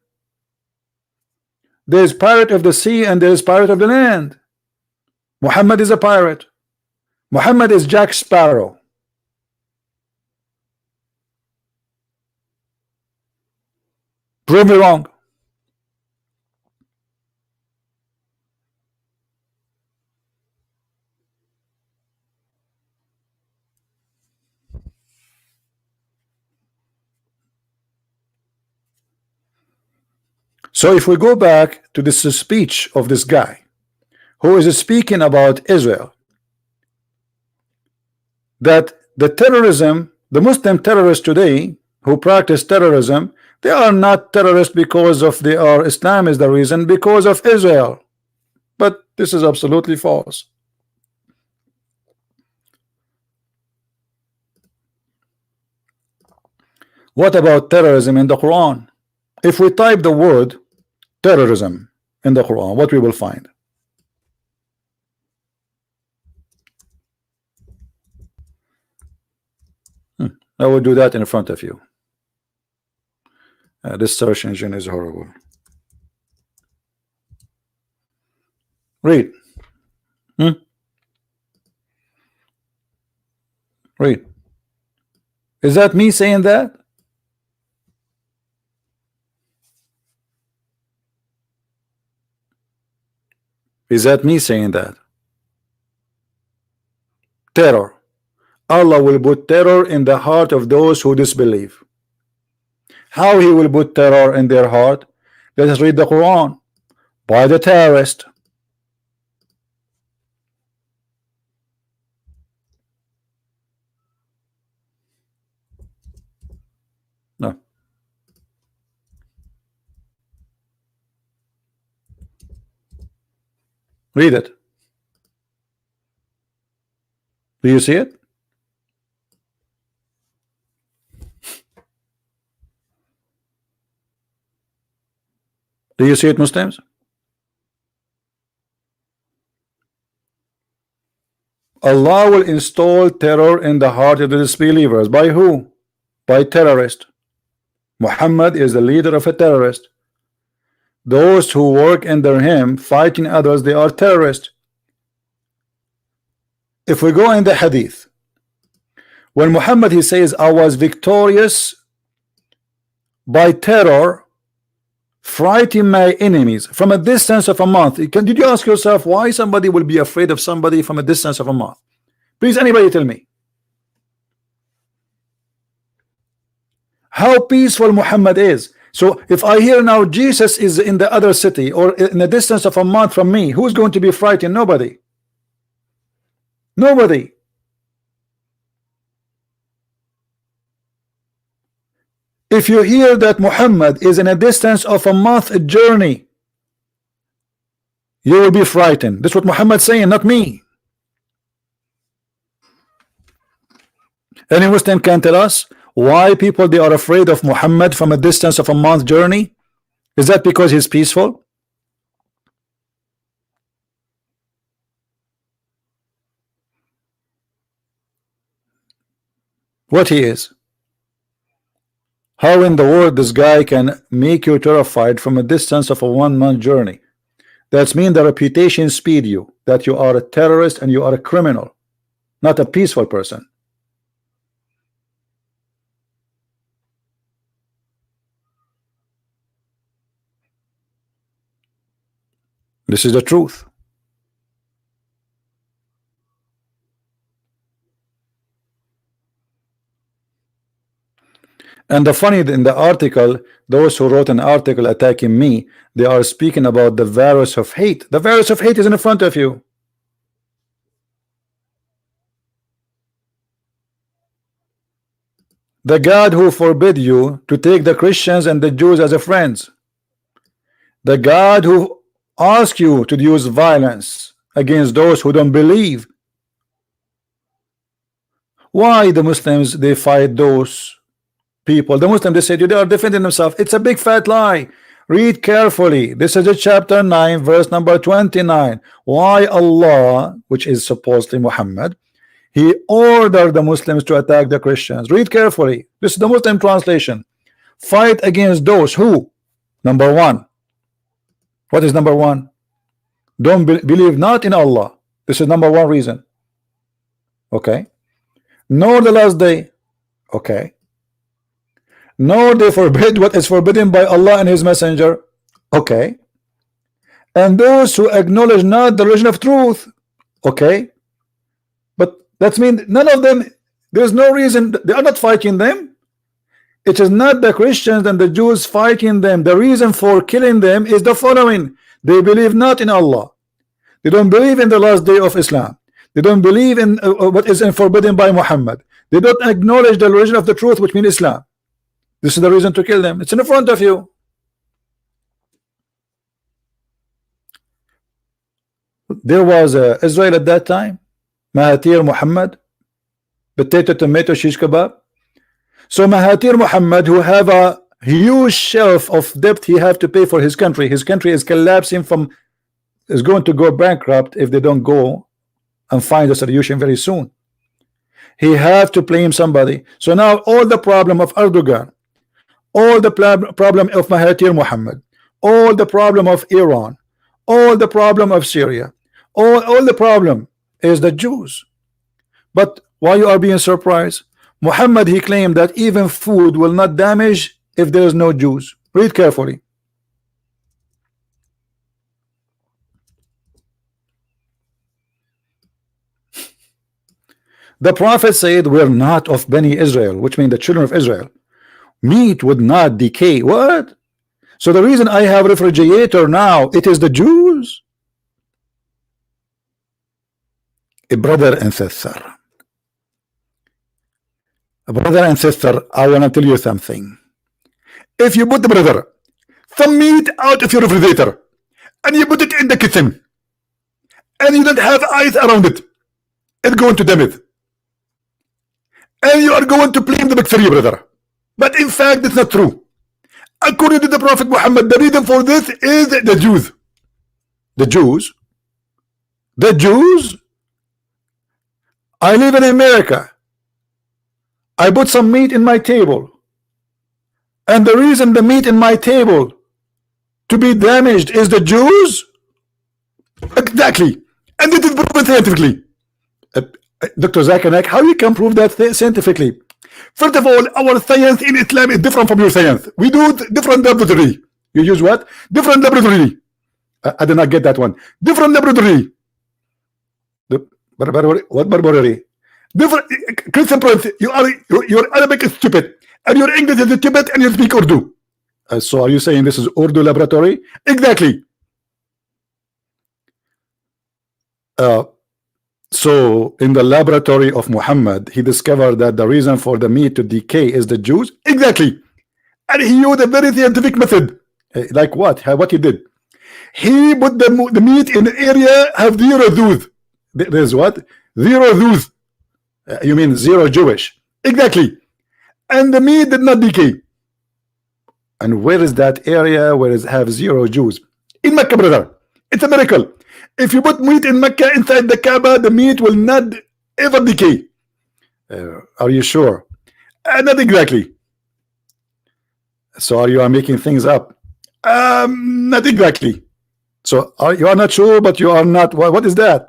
There is pirate of the sea and there is pirate of the land. Muhammad is a pirate. Muhammad is Jack Sparrow. Prove me wrong. So if we go back to this speech of this guy who is speaking about Israel, that the terrorism, the Muslim terrorists today who practice terrorism, they are not terrorists because of Islam is the reason, because of Israel. But this is absolutely false. What about terrorism in the Quran? If we type the word terrorism in the Quran, what we will find? I will do that in front of you. This search engine is horrible. Read. Read. Is that me saying that? Is that me saying that? Terror. Allah will put terror in the heart of those who disbelieve. How he will put terror in their heart? Let us read the Quran. By the terrorist. No. Read it. Do you see it? Do you see it, Muslims? Allah will install terror in the heart of the disbelievers. By who? by terrorist. Muhammad is the leader of a terrorist. Those who work under him fighting others, they are terrorists. If we go in the hadith, when Muhammad he says, I was victorious by terror, fighting my enemies from a distance of a month. Did you ask yourself why somebody will be afraid of somebody from a distance of a month? Please, anybody tell me. How peaceful Muhammad is. So if I hear now Jesus is in the other city or in a distance of a month from me, who's going to be frightened? Nobody. Nobody. If you hear that Muhammad is in a distance of a month journey, you will be frightened. That's what Muhammad's saying, not me. Any Muslim can tell us why people they are afraid of Muhammad from a distance of a month journey? Is that because he's peaceful? What he is? How in the world this guy can make you terrified from a distance of a 1 month journey? That's mean the reputation speed you that you are a terrorist and you are a criminal, not a peaceful person. This is the truth. And the funny in the article, those who wrote an article attacking me, they are speaking about the virus of hate. The virus of hate is in front of you. The God who forbid you to take the Christians and the Jews as a friends. The God who asks you to use violence against those who don't believe. Why the Muslims they fight those people? The Muslims they say they are defending themselves. It's a big fat lie. Read carefully. This is a chapter 9 verse number 29. Why Allah, which is supposedly Muhammad, he ordered the Muslims to attack the Christians. Read carefully. This is the Muslim translation. Fight against those who, number one. What is number one? Don't believe not in Allah. This is number one reason. Okay. Nor the last day. Okay. Nor they forbid what is forbidden by Allah and his messenger. Okay. And those who acknowledge not the religion of truth. Okay. But that means none of them, there's no reason, they are not fighting them. It is not the Christians and the Jews fighting them. The reason for killing them is the following. They believe not in Allah. They don't believe in the last day of Islam. They don't believe in what is forbidden by Muhammad. They don't acknowledge the religion of the truth, which means Islam. This is the reason to kill them. It's in front of you. There was Israel at that time. Mahathir Mohamad, potato, tomato, shish kebab. So Mahathir Mohamad, who have a huge shelf of debt he have to pay for his country. His country is collapsing is going to go bankrupt if they don't go and find a solution very soon. He have to blame somebody. So now all the problem of Erdogan, all the problem of Mahathir Mohamad, all the problem of Iran, all the problem of Syria, all the problem is the Jews. But why you are being surprised? Muhammad he claimed that even food will not damage if there is no Jews. Read carefully. The Prophet said we're not of Bani Israel, which means the children of Israel. Meat would not decay. What? So the reason I have refrigerator now, it is the Jews. A brother and sister. Brother and sister, I want to tell you something. If you put the brother some meat out of your refrigerator and you put it in the kitchen and you don't have ice around it, it's going to damage. And you are going to blame the bacteria, brother. But in fact, it's not true. According to the Prophet Muhammad, the reason for this is the Jews. The Jews? The Jews? I live in America. I put some meat in my table, and the reason the meat in my table to be damaged is the Jews. Exactly, and it is proven scientifically. Dr. Zakanek, how you can prove that scientifically? First of all, our science in Islam is different from your science. We do different laboratory. You use what? Different laboratory. I did not get that one. Different laboratory. What laboratory? Different. Christian Prince, your Arabic is stupid, and your English is stupid, and you speak Urdu. So are you saying this is Urdu laboratory? Exactly. So in the laboratory of Muhammad, he discovered that the reason for the meat to decay is the Jews. Exactly. And he used a very scientific method. Like what? What he did? He put the meat in the area have zero Jews. There's what? Zero Jews. You mean zero Jewish. Exactly. And the meat did not decay. And where is that area where it have zero Jews? In Mecca, brother. It's a miracle. If you put meat in Mecca inside the Kaaba, the meat will not ever decay. Are you sure? Not exactly. So you are making things up? Not exactly. So you are not sure, but you are not. What is that?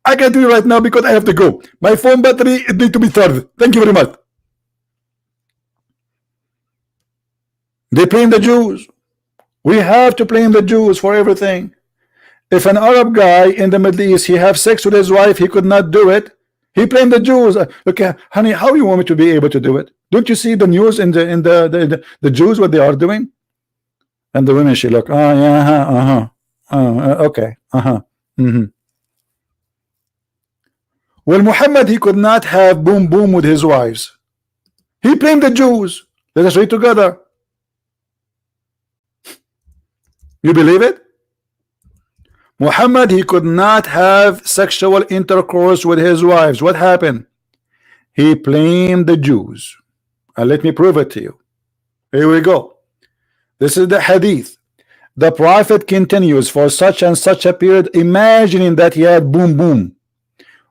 I can do it right now because I have to go. My phone battery it needs to be charged. Thank you very much. They blame the Jews. We have to blame the Jews for everything. If an Arab guy in the Middle East he have sex with his wife, he could not do it. He blamed the Jews. Okay, honey, how you want me to be able to do it? Don't you see the news in the Jews what they are doing? And the women she look, oh yeah, okay, Well, Muhammad he could not have boom boom with his wives. He blamed the Jews. Let us read together. You believe it? Muhammad he could not have sexual intercourse with his wives. What happened? He blamed the Jews. And let me prove it to you. Here we go. This is the hadith. The prophet continues for such and such a period, imagining that he had boom boom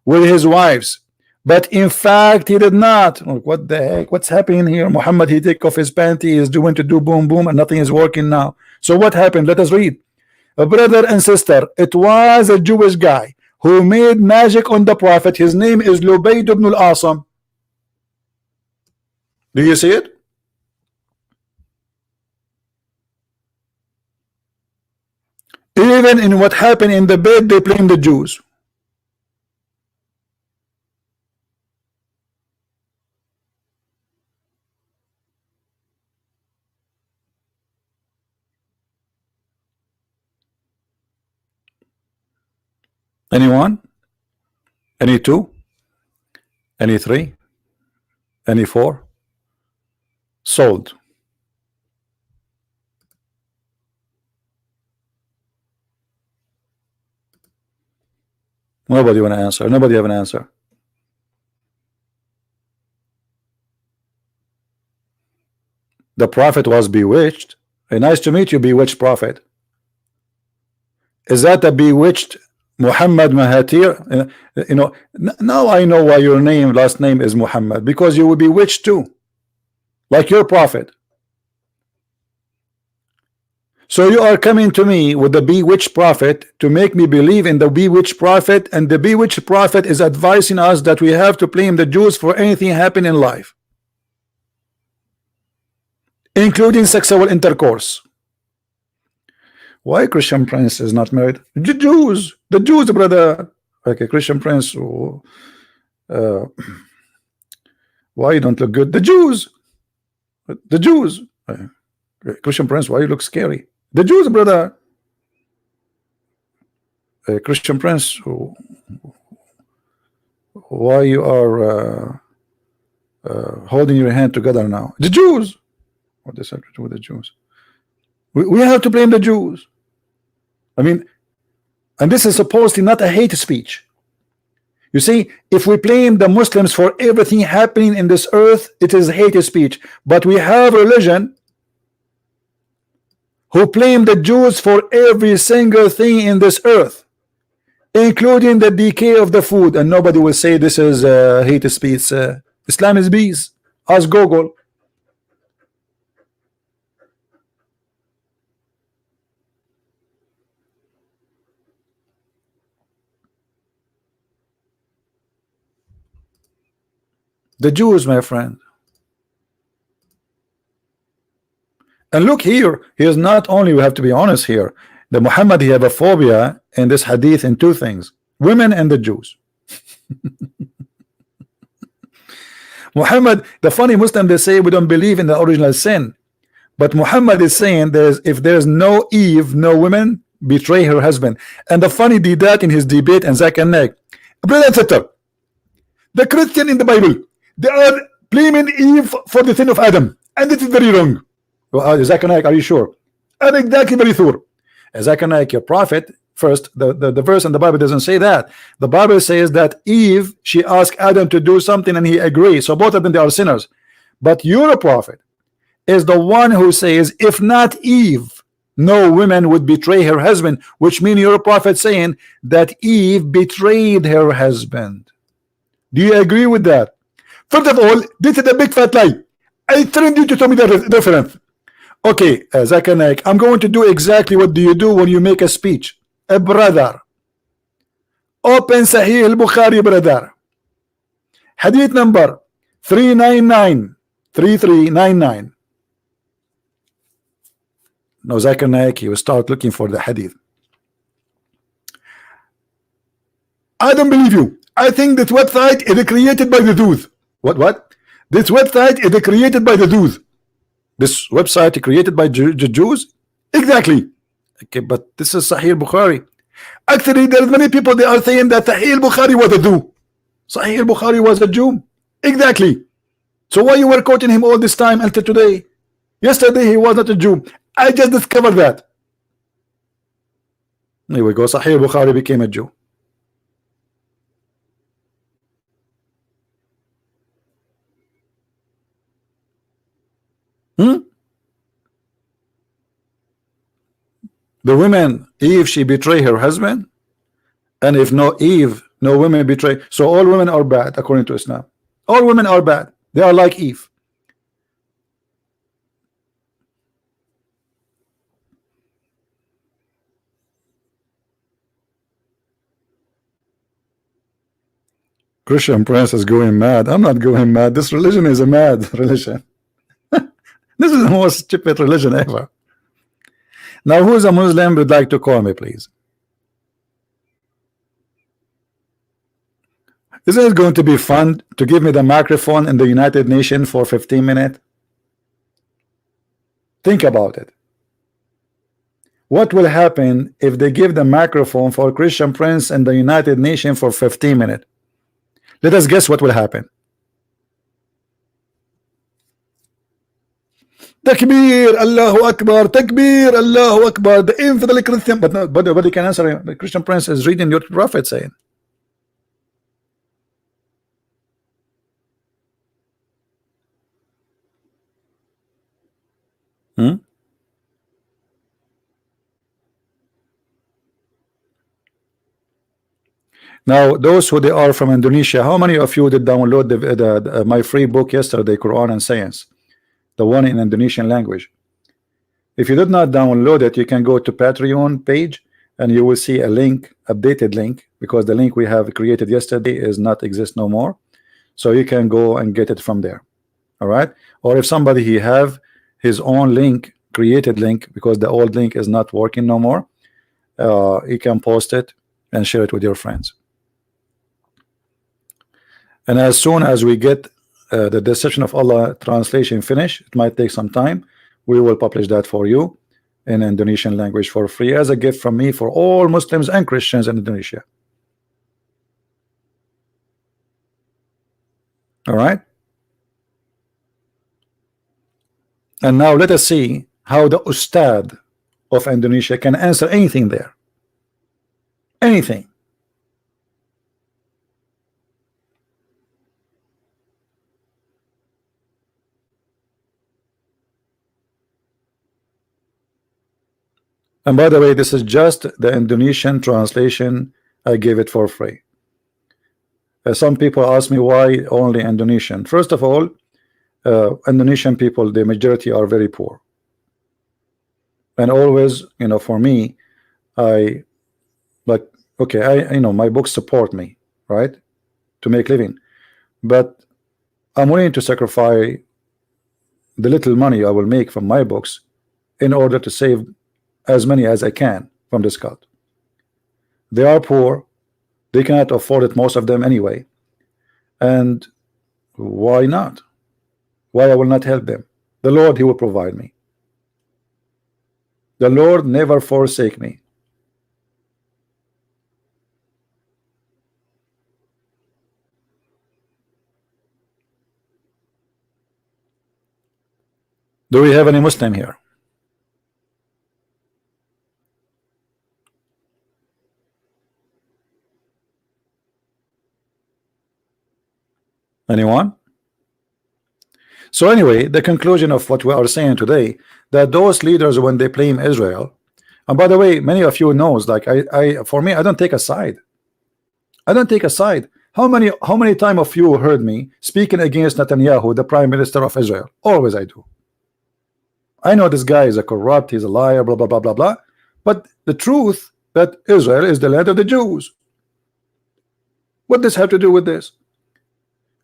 with his wives, but in fact he did not. What the heck? What's happening here? Muhammad he take off his panty, he is doing to do boom boom, and nothing is working now. So what happened? Let us read. Brother and sister, it was a Jewish guy who made magic on the prophet. His name is Lubayd ibn al-Asam. Do you see it? Even in what happened in the bed, they blame the Jews. Anyone? Any two? Any three? Any four? Sold. Nobody want to answer. Nobody have an answer. The prophet was bewitched. Hey, nice to meet you, bewitched prophet. Is that a bewitched Muhammad Mahathir? You know, now I know why your last name is Muhammad, because you will be bewitched too, like your prophet. So you are coming to me with the bewitched prophet to make me believe in the bewitched prophet, and the bewitched prophet is advising us that we have to blame the Jews for anything happen in life, including sexual intercourse. Why Christian Prince is not married? The Jews, brother. Okay, Christian Prince. Why you don't look good? The Jews. Christian Prince, why you look scary? The Jews, brother. Christian Prince, why you are holding your hand together now? The Jews. What does that have to do with the Jews? We have to blame the Jews. I mean, and this is supposedly not a hate speech. You see, if we blame the Muslims for everything happening in this earth, it is hate speech. But we have religion who blame the Jews for every single thing in this earth, including the decay of the food, and nobody will say this is hate speech. Islam is peace. Ask Google. The Jews, my friend. And look here, he is not only, we have to be honest here, the Muhammad, he have a phobia in this hadith in two things: women and the Jews. Muhammad, the funny Muslim, they say we don't believe in the original sin, but Muhammad is saying if there's no Eve, no women betray her husband. And the funny did that in his debate and Zach and Nick. Brother and sister, the Christian in the Bible, they are blaming Eve for the sin of Adam, and it is very wrong. Zach and Nick, are you sure? I'm exactly very sure. Zach and Nick, your prophet, first, the verse in the Bible doesn't say that. The Bible says that Eve, she asked Adam to do something and he agreed. So both of them, they are sinners. But your prophet is the one who says, if not Eve, no woman would betray her husband, which means your prophet saying that Eve betrayed her husband. Do you agree with that? First of all, this is a big fat lie. I trained you to tell me the reference. Okay, Zakanek, I'm going to do exactly what do you do when you make a speech. A brother, open Sahih al-Bukhari, brother. Hadith number 399, 3399. No, Zakanek, you start looking for the hadith. I don't believe you. I think this website is created by the Jews. What? This website is created by the Jews. This website created by the Jews? Exactly. Okay, but this is Sahih Bukhari. Actually, there's many people, they are saying that Sahih Bukhari was a Jew. Sahih Bukhari was a Jew. Exactly. So why you were quoting him all this time until today? Yesterday he was not a Jew. I just discovered that. Here we go. Sahih Bukhari became a Jew. The women, Eve, she betray her husband, and if no Eve, no women betray. So all women are bad according to Islam. All women are bad. They are like Eve. Christian Prince is going mad. I'm not going mad. This religion is a mad religion. This is the most stupid religion ever. Now, who is a Muslim would like to call me, please? Isn't it going to be fun to give me the microphone in the United Nations for 15 minutes? Think about it. What will happen if they give the microphone for Christian Prince in the United Nations for 15 minutes? Let us guess what will happen. Takbir, Allahu Akbar, Takbir, Allahu Akbar. The infidel Christian, but nobody can answer. The Christian Prince is reading your prophet saying. Now, those who they are from Indonesia, how many of you did download my free book yesterday, Quran and Science? The one in Indonesian language. If you did not download it, you can go to Patreon page and you will see a link, updated link, because the link we have created yesterday is not exist no more. So you can go and get it from there. All right. Or if somebody he have his own link, created link, because the old link is not working no more, you can post it and share it with your friends. And as soon as we get the Deception of Allah translation finished, it might take some time, we will publish that for you in Indonesian language for free as a gift from me for all Muslims and Christians in Indonesia. All right. And now let us see how the Ustad of Indonesia can answer anything there. Anything. And by the way, this is just the Indonesian translation. I gave it for free. Some people ask me why only Indonesian. First of all, Indonesian people, the majority are very poor, and always, you know, for me, I like, okay, I, you know, my books support me, right, to make living, but I'm willing to sacrifice the little money I will make from my books in order to save as many as I can from this cult. They are poor, they cannot afford it, most of them anyway, and why not? Why I will not help them? The Lord, He will provide me. The Lord never forsake me. Do we have any Muslim here? Anyone? So anyway, the conclusion of what we are saying today, that those leaders, when they blame Israel, and by the way, many of you knows, like for me, I don't take a side. I don't take a side. How many time of you heard me speaking against Netanyahu, the Prime Minister of Israel? Always I do. I know this guy is a corrupt, he's a liar, blah blah blah blah blah. But the truth that Israel is the land of the Jews. What does have to do with this?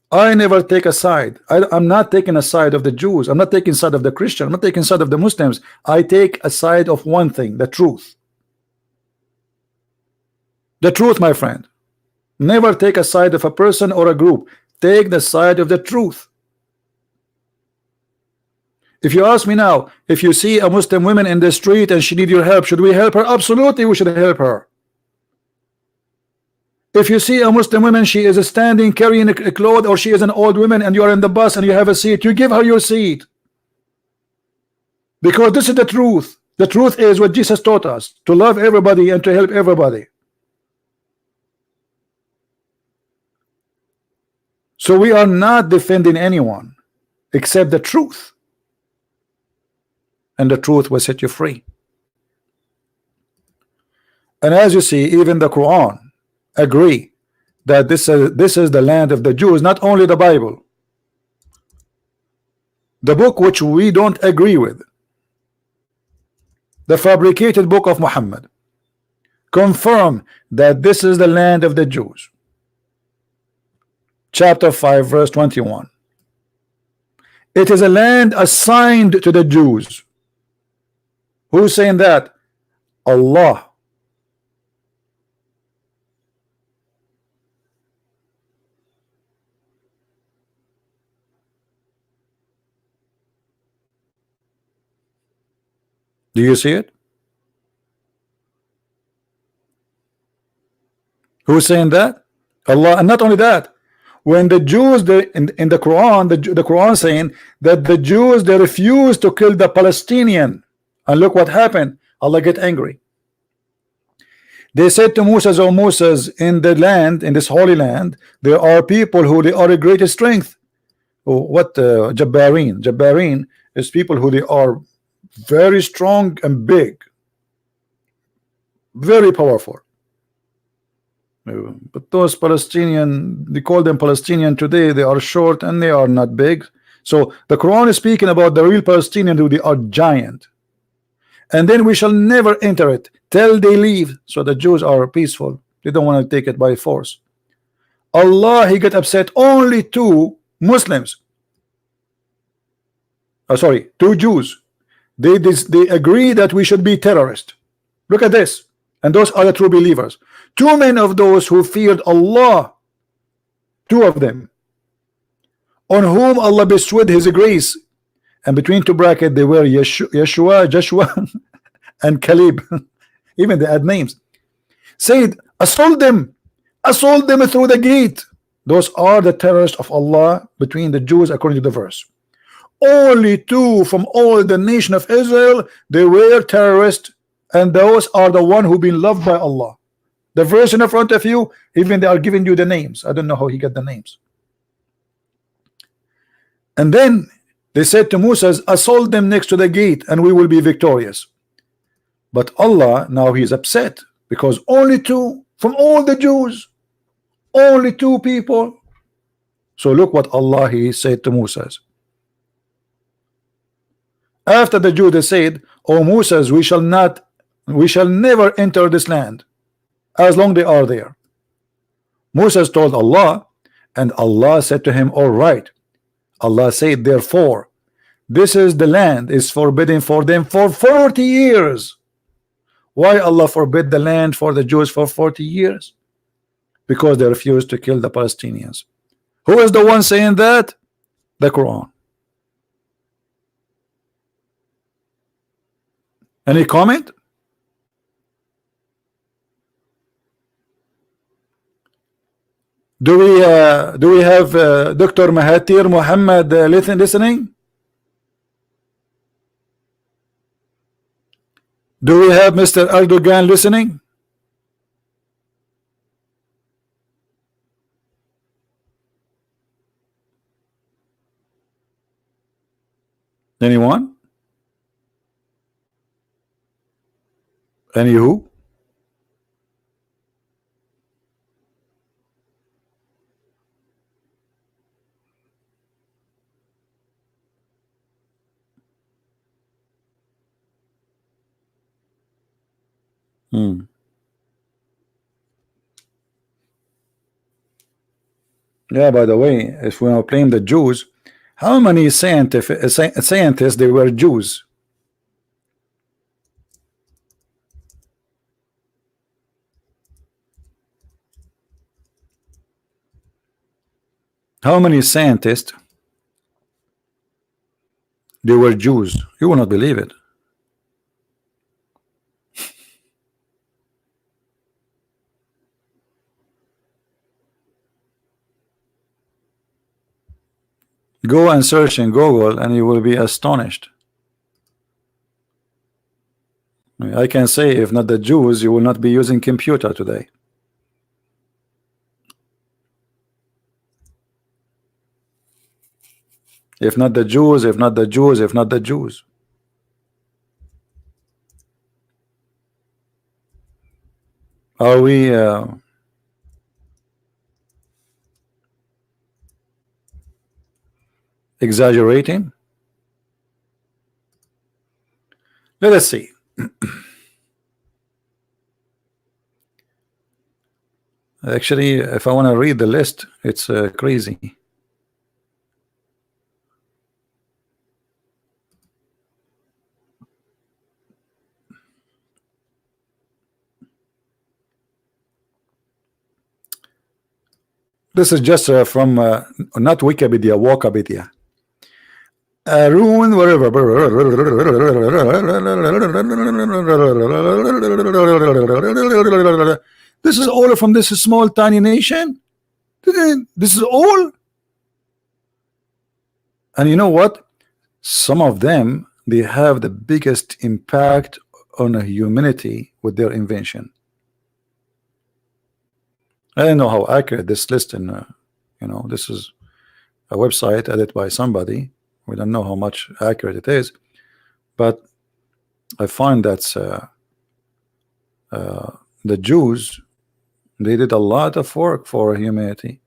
I never take a side. I'm not taking a side of the Jews. I'm not taking side of the Christian. I'm not taking side of the Muslims. I take a side of one thing, the truth. The truth, my friend. Never take a side of a person or a group. Take the side of the truth. If you ask me now, if you see a Muslim woman in the street and she needs your help, should we help her? Absolutely, we should help her. If you see a Muslim woman, she is standing carrying a cloth, or she is an old woman and you are in the bus and you have a seat, you give her your seat. Because this is the truth. The truth is what Jesus taught us, to love everybody and to help everybody. So we are not defending anyone except the truth. And the truth will set you free. And as you see, even the Quran agree that this is the land of the Jews. Not only the Bible, the book which we don't agree with, the fabricated book of Muhammad, confirm that this is the land of the Jews. Chapter 5 verse 21. It is a land assigned to the Jews. Who's saying that? Allah. Do you see it? Who's saying that? Allah. And not only that, when the Jews, in the Quran, the Quran saying that the Jews, they refused to kill the Palestinian, and look what happened. Allah get angry. They said to Moses, "O Moses, in the land, in this holy land, there are people who they are a greater strength." Oh, what Jabbarin? Jabbarin is people who they are very strong and big, very powerful. But those Palestinian, they call them Palestinian today, they are short and they are not big. So the Quran is speaking about the real Palestinian who they are giant. And then we shall never enter it till they leave. So the Jews are peaceful. They don't want to take it by force. Allah, He got upset only to Muslims. Oh, sorry, to Jews. They agree that we should be terrorists. Look at this. And those are the true believers. Too many of those who feared Allah, two of them, on whom Allah bestowed His grace, and between two brackets they were Yeshua, Joshua, and Caleb. Even they had names. Said, assault them through the gate. Those are the terrorists of Allah between the Jews, according to the verse. Only two from all the nation of Israel, they were terrorists, and those are the one who been loved by Allah. The verse in front of you, even they are giving you the names. I don't know how he got the names. And then they said to Moses, assault them next to the gate and we will be victorious. But Allah, now He is upset because only two from all the Jews, only two people. So look what Allah He said to Moses. After the Jews, they said, "O Moses, we shall never enter this land as long they are there." Moses told Allah, and Allah said to him, "All right." Allah said, "Therefore, this is the land is forbidden for them for 40 years." Why Allah forbid the land for the Jews for 40 years? Because they refused to kill the Palestinians. Who is the one saying that? The Quran. Any comment? Do we have Dr. Mahathir Mohamad listening? Do we have Mr. Erdogan listening? Anyone? Anywho? Yeah, by the way, if we are playing the Jews, how many scientists they were Jews? How many scientists they were Jews? You will not believe it. Go and search in Google and you will be astonished. I can say, if not the Jews, you will not be using computer today. If not the Jews, if not the Jews, if not the Jews. Are we exaggerating? Let us see. Actually, if I want to read the list, it's crazy. This is just from not Wikipedia, Walkapedia. Arun, whatever. This is all from this small tiny nation. This is all. And you know what? Some of them, they have the biggest impact on humanity with their invention. I don't know how accurate this list in you know, this is a website edited by somebody. We don't know how much accurate it is, but I find that the Jews, they did a lot of work for humanity.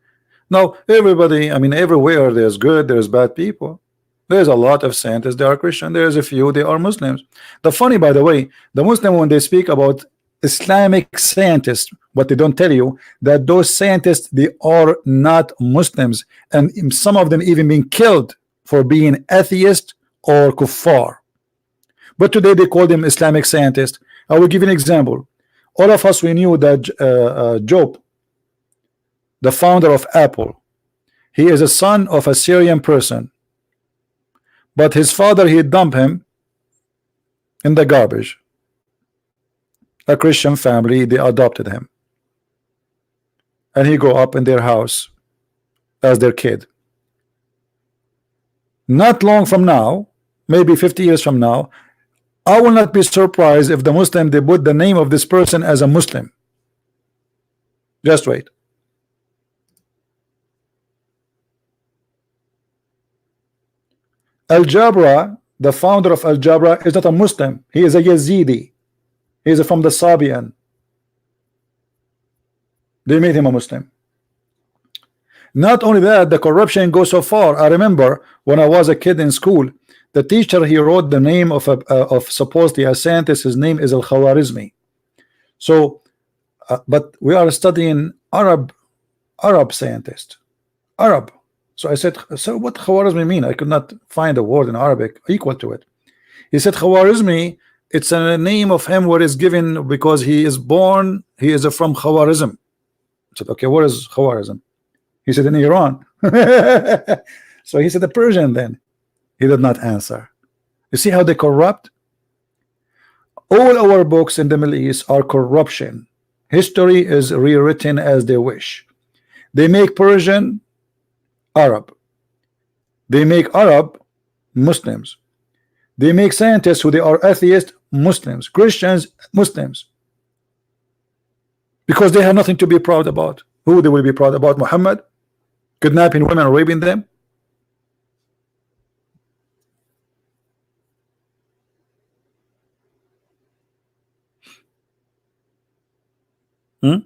Now everybody, I mean, everywhere there's good, there's bad people. There's a lot of scientists, they are Christian. There's a few, they are Muslims. The funny, by the way, the Muslim, when they speak about Islamic scientists, what they don't tell you, that those scientists, they are not Muslims, and some of them even being killed for being atheist or kuffar. But today they call them Islamic scientists. I will give you an example. All of us, we knew that Job, the founder of Apple, he is a son of a Syrian person, but his father, he dumped him in the garbage. A Christian family, they adopted him, and he grew up in their house as their kid. Not long from now, maybe 50 years from now, I will not be surprised if the Muslim, they put the name of this person as a Muslim. Just wait. Al-Jabra, the founder of Al-Jabra, is not a Muslim. He is a Yazidi. He is from the Sabian. They made him a Muslim. Not only that, the corruption goes so far. I remember when I was a kid in school, The teacher, he wrote the name of of supposedly a scientist. His name is Al-Khwarizmi. So, but we are studying Arab scientist, Arab. So I said, so what Khwarizmi mean? I could not find a word in Arabic equal to it. He said Khwarizmi, it's a name of him where it's given because he is born, he is from Khwarizm. I said, okay, where is Khwarizm? He said in Iran. So he said the Persian then. He did not answer. You see how they corrupt? All our books in the Middle East are corruption. History is rewritten as they wish. They make Persian Arab. They make Arab Muslims. They make scientists who they are atheists Muslims, Christians Muslims, because they have nothing to be proud about. Who they will be proud about? Muhammad kidnapping women, raping them? Hmm?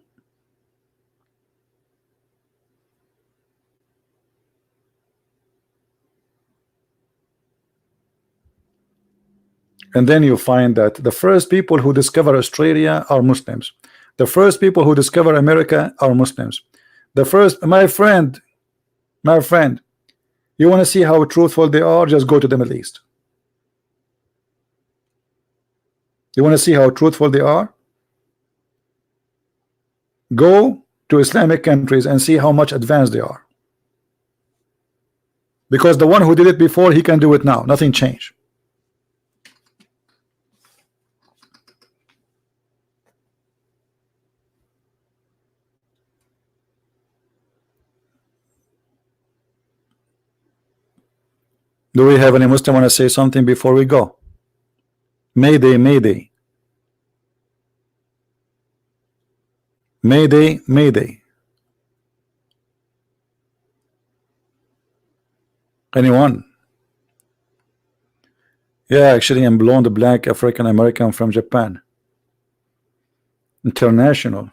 And then you find that the first people who discover Australia are Muslims. The first people who discover America are Muslims. The first, my friend, you want to see how truthful they are? Just go to the Middle East. You want to see how truthful they are? Go to Islamic countries and see how much advanced they are. Because the one who did it before, he can do it now. Nothing changed. Do we have any Muslim want to say something before we go? Mayday, Mayday. Mayday, Mayday. Anyone? Yeah, actually, I'm blonde, black, African American from Japan. International.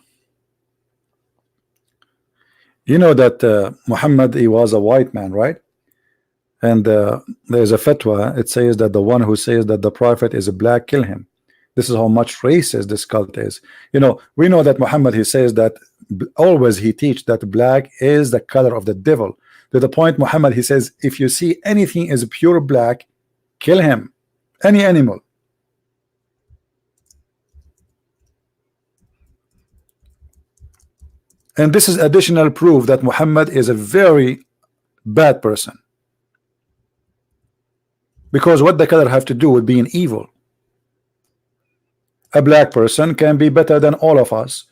You know that Muhammad, he was a white man, right? And there's a fatwa. It says that the one who says that the prophet is a black, kill him. This is how much racist this cult is. You know, we know that Muhammad, he says that always he teach that black is the color of the devil. To the point, Muhammad, he says, if you see anything is pure black, kill him. Any animal. And this is additional proof that Muhammad is a very bad person. Because what the color have to do with being evil? A black person can be better than all of us.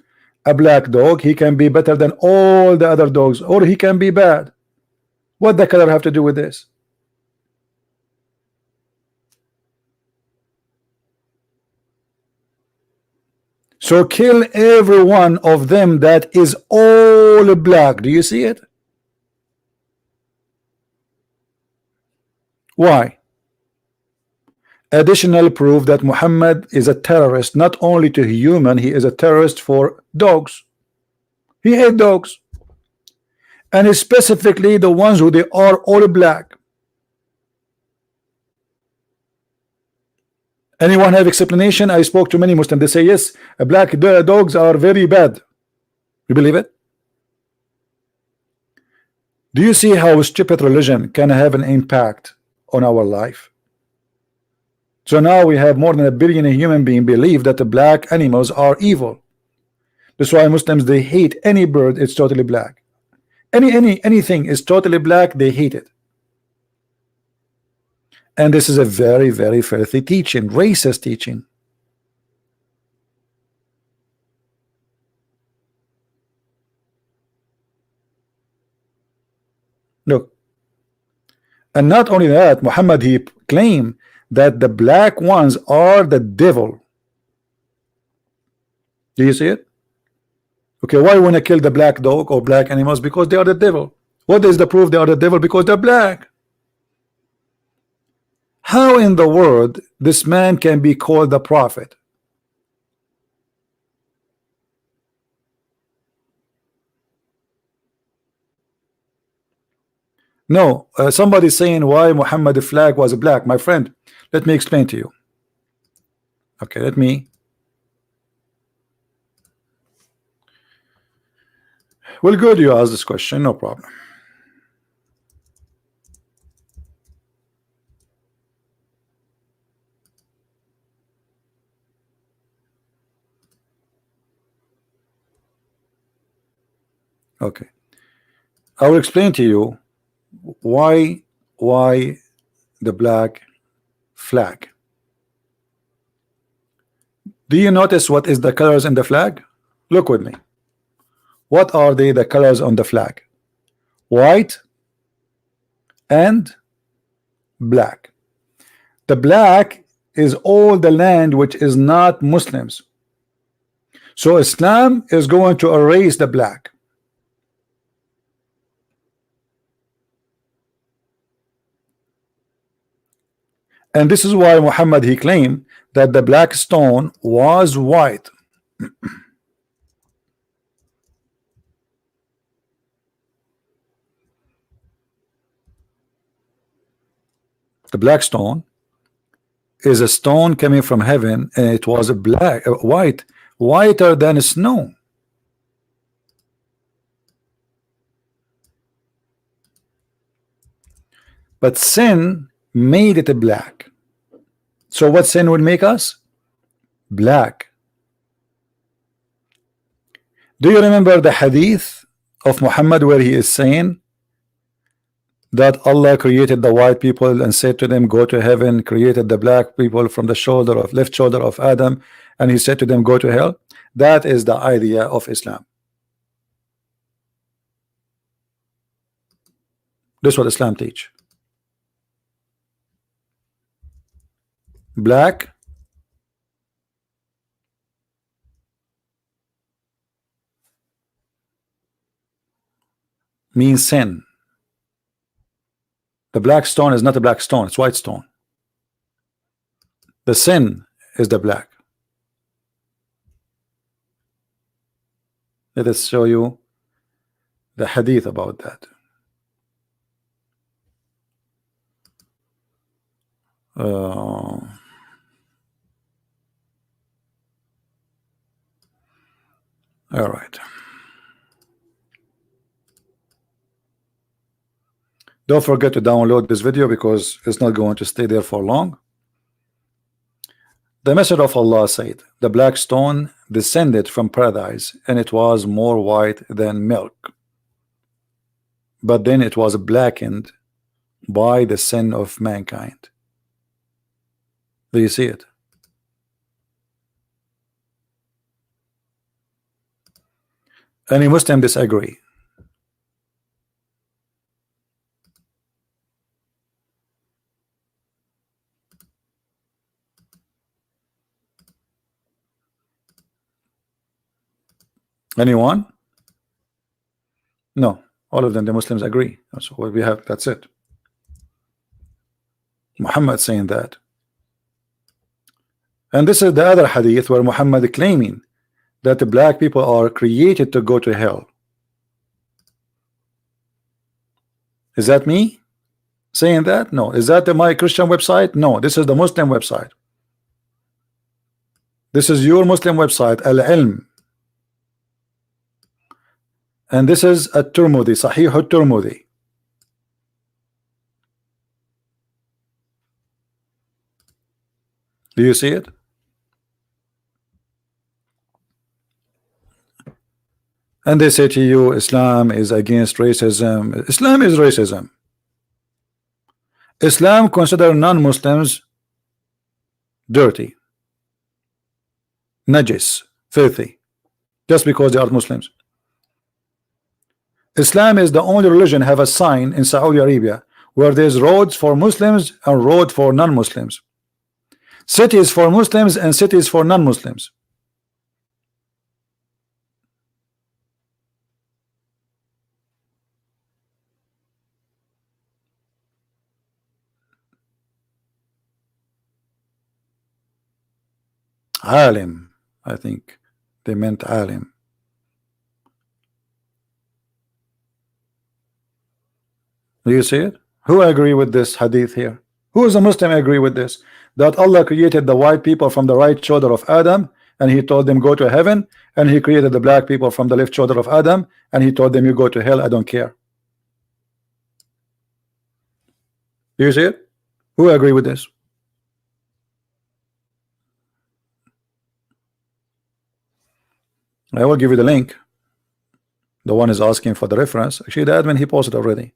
A black dog, he can be better than all the other dogs, or he can be bad. What the color have to do with this? So kill every one of them that is all black. Do you see it? Why? Additional proof that Muhammad is a terrorist, not only to human, he is a terrorist for dogs. He hates dogs, and specifically the ones who they are all black. Anyone have explanation? I spoke to many Muslims. They say yes, black dogs are very bad. You believe it? Do you see how stupid religion can have an impact on our life? So now we have more than 1 billion human beings believe that the black animals are evil. That's why Muslims, they hate any bird. It's totally black. Anything is totally black. They hate it. And this is a very, very filthy teaching, racist teaching. Look, and not only that, Muhammad, he claimed that the black ones are the devil. Do you see it? Okay, why want to kill the black dog or black animals? Because they are the devil. What is the proof they are the devil? Because they're black. How in the world this man can be called the prophet? No, somebody saying why Muhammad flag was black. My friend, let me explain to you. Okay, let me. Well, good, you asked this question, no problem. Okay, I will explain to you why the black flag. Do you notice what is the colors in the flag? Look with me. What are the colors on the flag? White and black. The black is all the land which is not Muslims. So Islam is going to erase the black. And this is why Muhammad he claimed that the black stone was white. The black stone is a stone coming from heaven, and it was a black, white, whiter than snow. But sin made it black. So what sin would make us? Black. Do you remember the hadith of Muhammad where he is saying that Allah created the white people and said to them, go to heaven, created the black people from the left shoulder of Adam, and he said to them, go to hell? That is the idea of Islam. This is what Islam teach. Black means sin. The black stone is not a black stone, it's white stone. The sin is the black. Let us show you the hadith about that. All right. Don't forget to download this video because it's not going to stay there for long. The Messenger of Allah said, the black stone descended from paradise and it was more white than milk, but then it was blackened by the sin of mankind. Do you see it? Any Muslim disagree? Anyone? No, all of them, the Muslims agree. That's what we have. That's it. Muhammad saying that. And this is the other hadith where Muhammad claiming that the black people are created to go to hell. Is that me saying that? No. Is that my Christian website? No. This is the Muslim website. This is your Muslim website, Al-Ilm. And this is At-Tirmidhi, Sahih At-Tirmidhi. Do you see it? And they say to you, Islam is against racism. Islam is racism. Islam consider non-Muslims dirty, najis, filthy, just because they are Muslims. Islam is the only religion have a sign in Saudi Arabia where there's roads for Muslims and road for non-Muslims, cities for Muslims and cities for non-Muslims. Alim, I think they meant alim. Do you see it? Who agree with this hadith here? Who is a Muslim agree with this? That Allah created the white people from the right shoulder of Adam and he told them go to heaven, and he created the black people from the left shoulder of Adam and he told them you go to hell, I don't care. Do you see it? Who agree with this? I will give you the link. The one is asking for the reference. Actually, the admin, he posted already.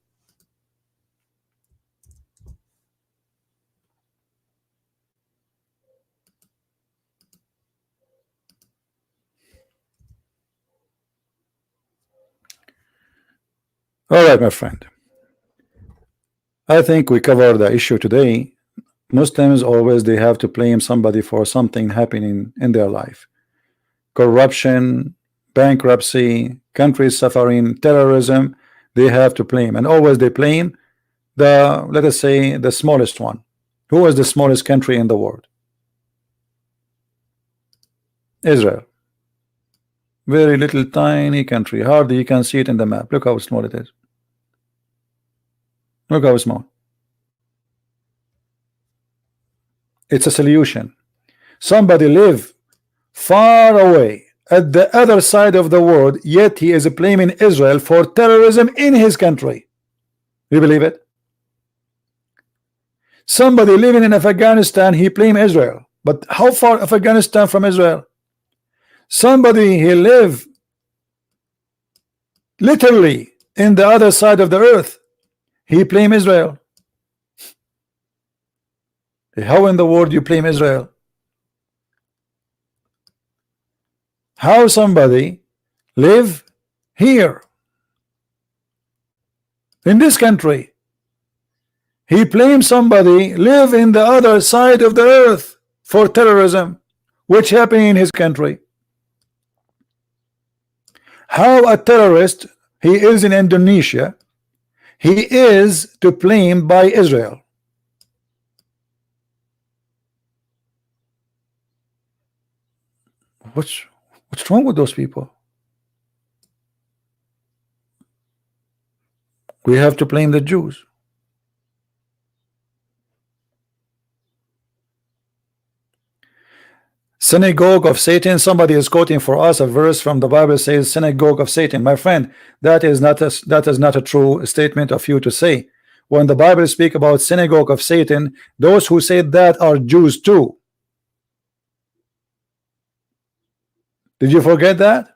All right, my friend. I think we covered the issue today. Muslims always they have to blame somebody for something happening in their life. Corruption, bankruptcy, countries suffering, terrorism, they have to blame, and always they blame the, let us say, the smallest one. Who is the smallest country in the world? Israel. Very little tiny country, hardly you can see it in the map. Look how small it is. Look how small. It's a solution. Somebody live far away at the other side of the world, yet he is blaming Israel for terrorism in his country. You believe it? Somebody living in Afghanistan, he blame Israel. But how far Afghanistan from Israel? Somebody he live literally in the other side of the earth, he blame Israel. How in the world you blame Israel? How somebody live here in this country, he blames somebody live in the other side of the earth for terrorism which happened in his country. How a terrorist, he is in Indonesia, he is to blame by Israel. What's wrong with those people? We have to blame the Jews. Synagogue of Satan. Somebody is quoting for us a verse from the Bible says synagogue of Satan. My friend, that is not a true statement of you to say. When the Bible speak about synagogue of Satan, those who say that are Jews too. Did you forget that?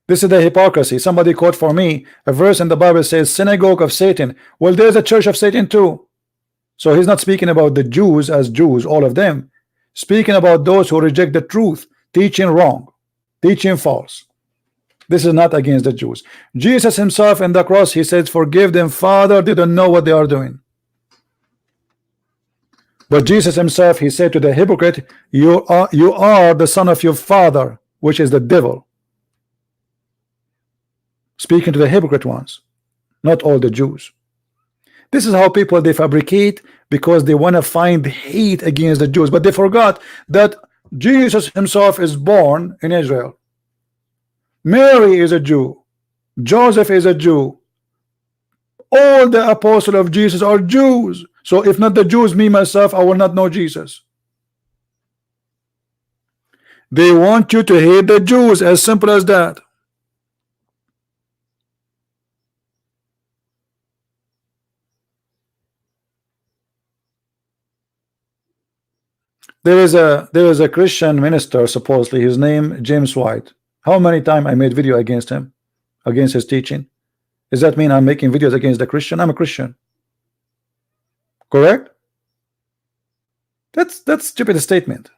This is the hypocrisy. Somebody quote for me a verse in the Bible says synagogue of Satan. Well, there's a church of Satan too. So he's not speaking about the Jews as Jews, all of them. Speaking about those who reject the truth, teaching wrong, teaching false. This is not against the Jews. Jesus himself in the cross, he says, forgive them, Father, they don't know what they are doing. But Jesus himself, he said to the hypocrite, you are the son of your father, which is the devil. Speaking to the hypocrite ones, not all the Jews. This is how people they fabricate because they want to find hate against the Jews, but they forgot that Jesus himself is born in Israel. Mary is a Jew. Joseph is a Jew. All the apostles of Jesus are Jews. So if not the Jews, me myself, I will not know Jesus. They want you to hate the Jews, as simple as that. There is a Christian minister, supposedly his name James White. How many times I made video against him, against his teaching? Does that mean I'm making videos against the Christian? I'm a Christian. Correct? That's stupid statement.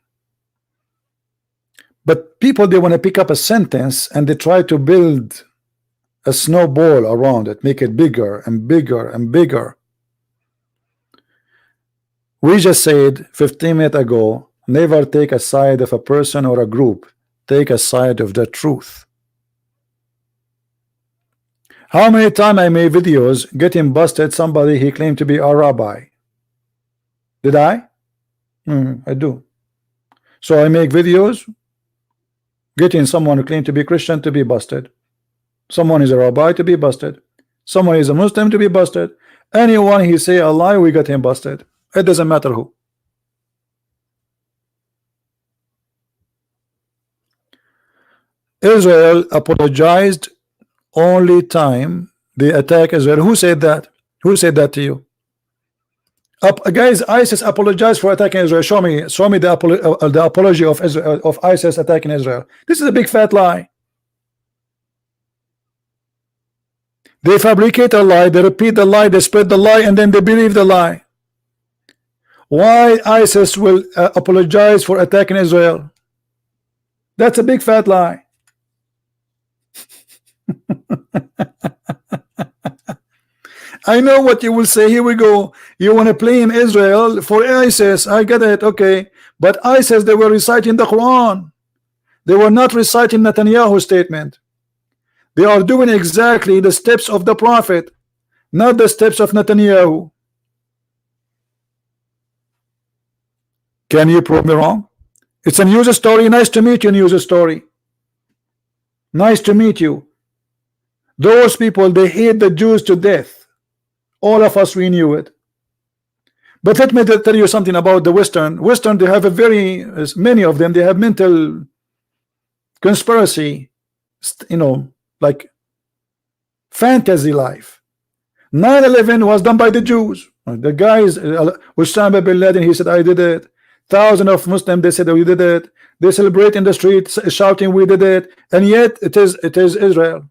But people they want to pick up a sentence and they try to build a snowball around it, make it bigger and bigger and bigger. We just said 15 minutes ago, never take a side of a person or a group. Take a side of the truth. How many times I made videos getting busted somebody he claimed to be a rabbi? Did I? I do. So I make videos getting someone who claimed to be Christian to be busted. Someone is a rabbi to be busted. Someone is a Muslim to be busted. Anyone he say a lie, we got him busted. It doesn't matter who. Israel apologized only time they attack Israel. Who said that? Who said that to you? Guys, ISIS apologized for attacking Israel. Show me the apology of Israel, of ISIS attacking Israel. This is a big fat lie. They fabricate a lie, they repeat the lie, they spread the lie, and then they believe the lie. Why ISIS will apologize for attacking Israel? That's a big fat lie. I know what you will say. Here we go. You want to blame Israel for ISIS. I get it. Okay. But ISIS, they were reciting the Quran. They were not reciting Netanyahu's statement. They are doing exactly the steps of the Prophet, not the steps of Netanyahu. Can you prove me wrong? It's a news story. Nice to meet you, news story. Nice to meet you. Those people, they hate the Jews to death. All of us, we knew it. But let me tell you something about the Western. They have a very, many of them, they have mental conspiracy, you know, like fantasy life. 9/11 was done by the Jews. The guys, Osama bin Laden, he said, I did it. Thousands of Muslims, they said, we did it. They celebrate in the streets, shouting, we did it. And yet, it is Israel.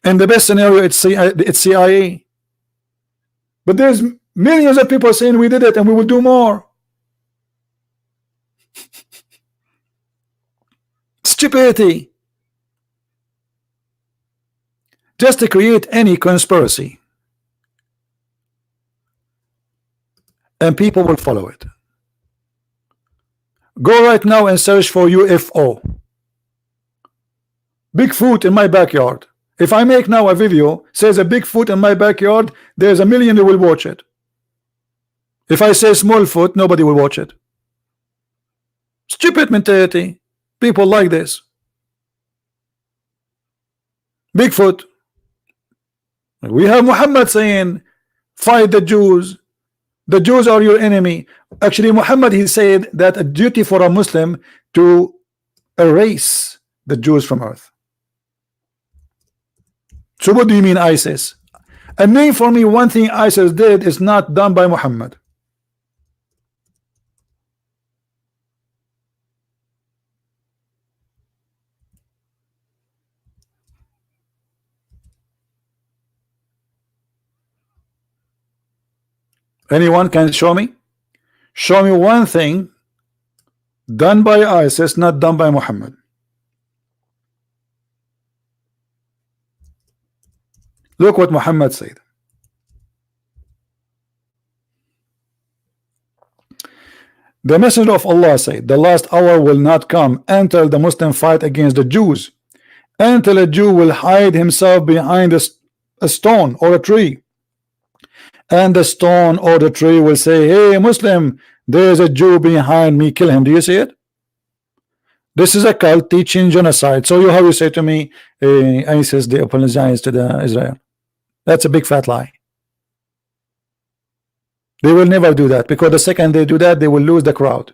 In the best scenario, it's CIA. But there's millions of people saying we did it and we will do more. Stupidity. Just to create any conspiracy. And people will follow it. Go right now and search for UFO. Bigfoot in my backyard. If I make now a video says a Bigfoot in my backyard, there's a million that will watch it. If I say small foot, nobody will watch it. Stupid mentality. People like this. Bigfoot. We have Muhammad saying, fight the Jews. The Jews are your enemy. Actually, Muhammad, he said that a duty for a Muslim to erase the Jews from earth. So what do you mean ISIS? And name for me one thing ISIS did is not done by Muhammad. Anyone can show me? Show me one thing done by ISIS, not done by Muhammad. Look what Muhammad said. The messenger of Allah said, the last hour will not come until the Muslim fight against the Jews, until a Jew will hide himself behind a stone or a tree, and the stone or the tree will say, hey Muslim, there's a Jew behind me, kill him. Do you see it? This is a cult teaching genocide. So how you say to me, ISIS, they apologize to the Israel? That's a big fat lie. They will never do that, because the second they do that, they will lose the crowd.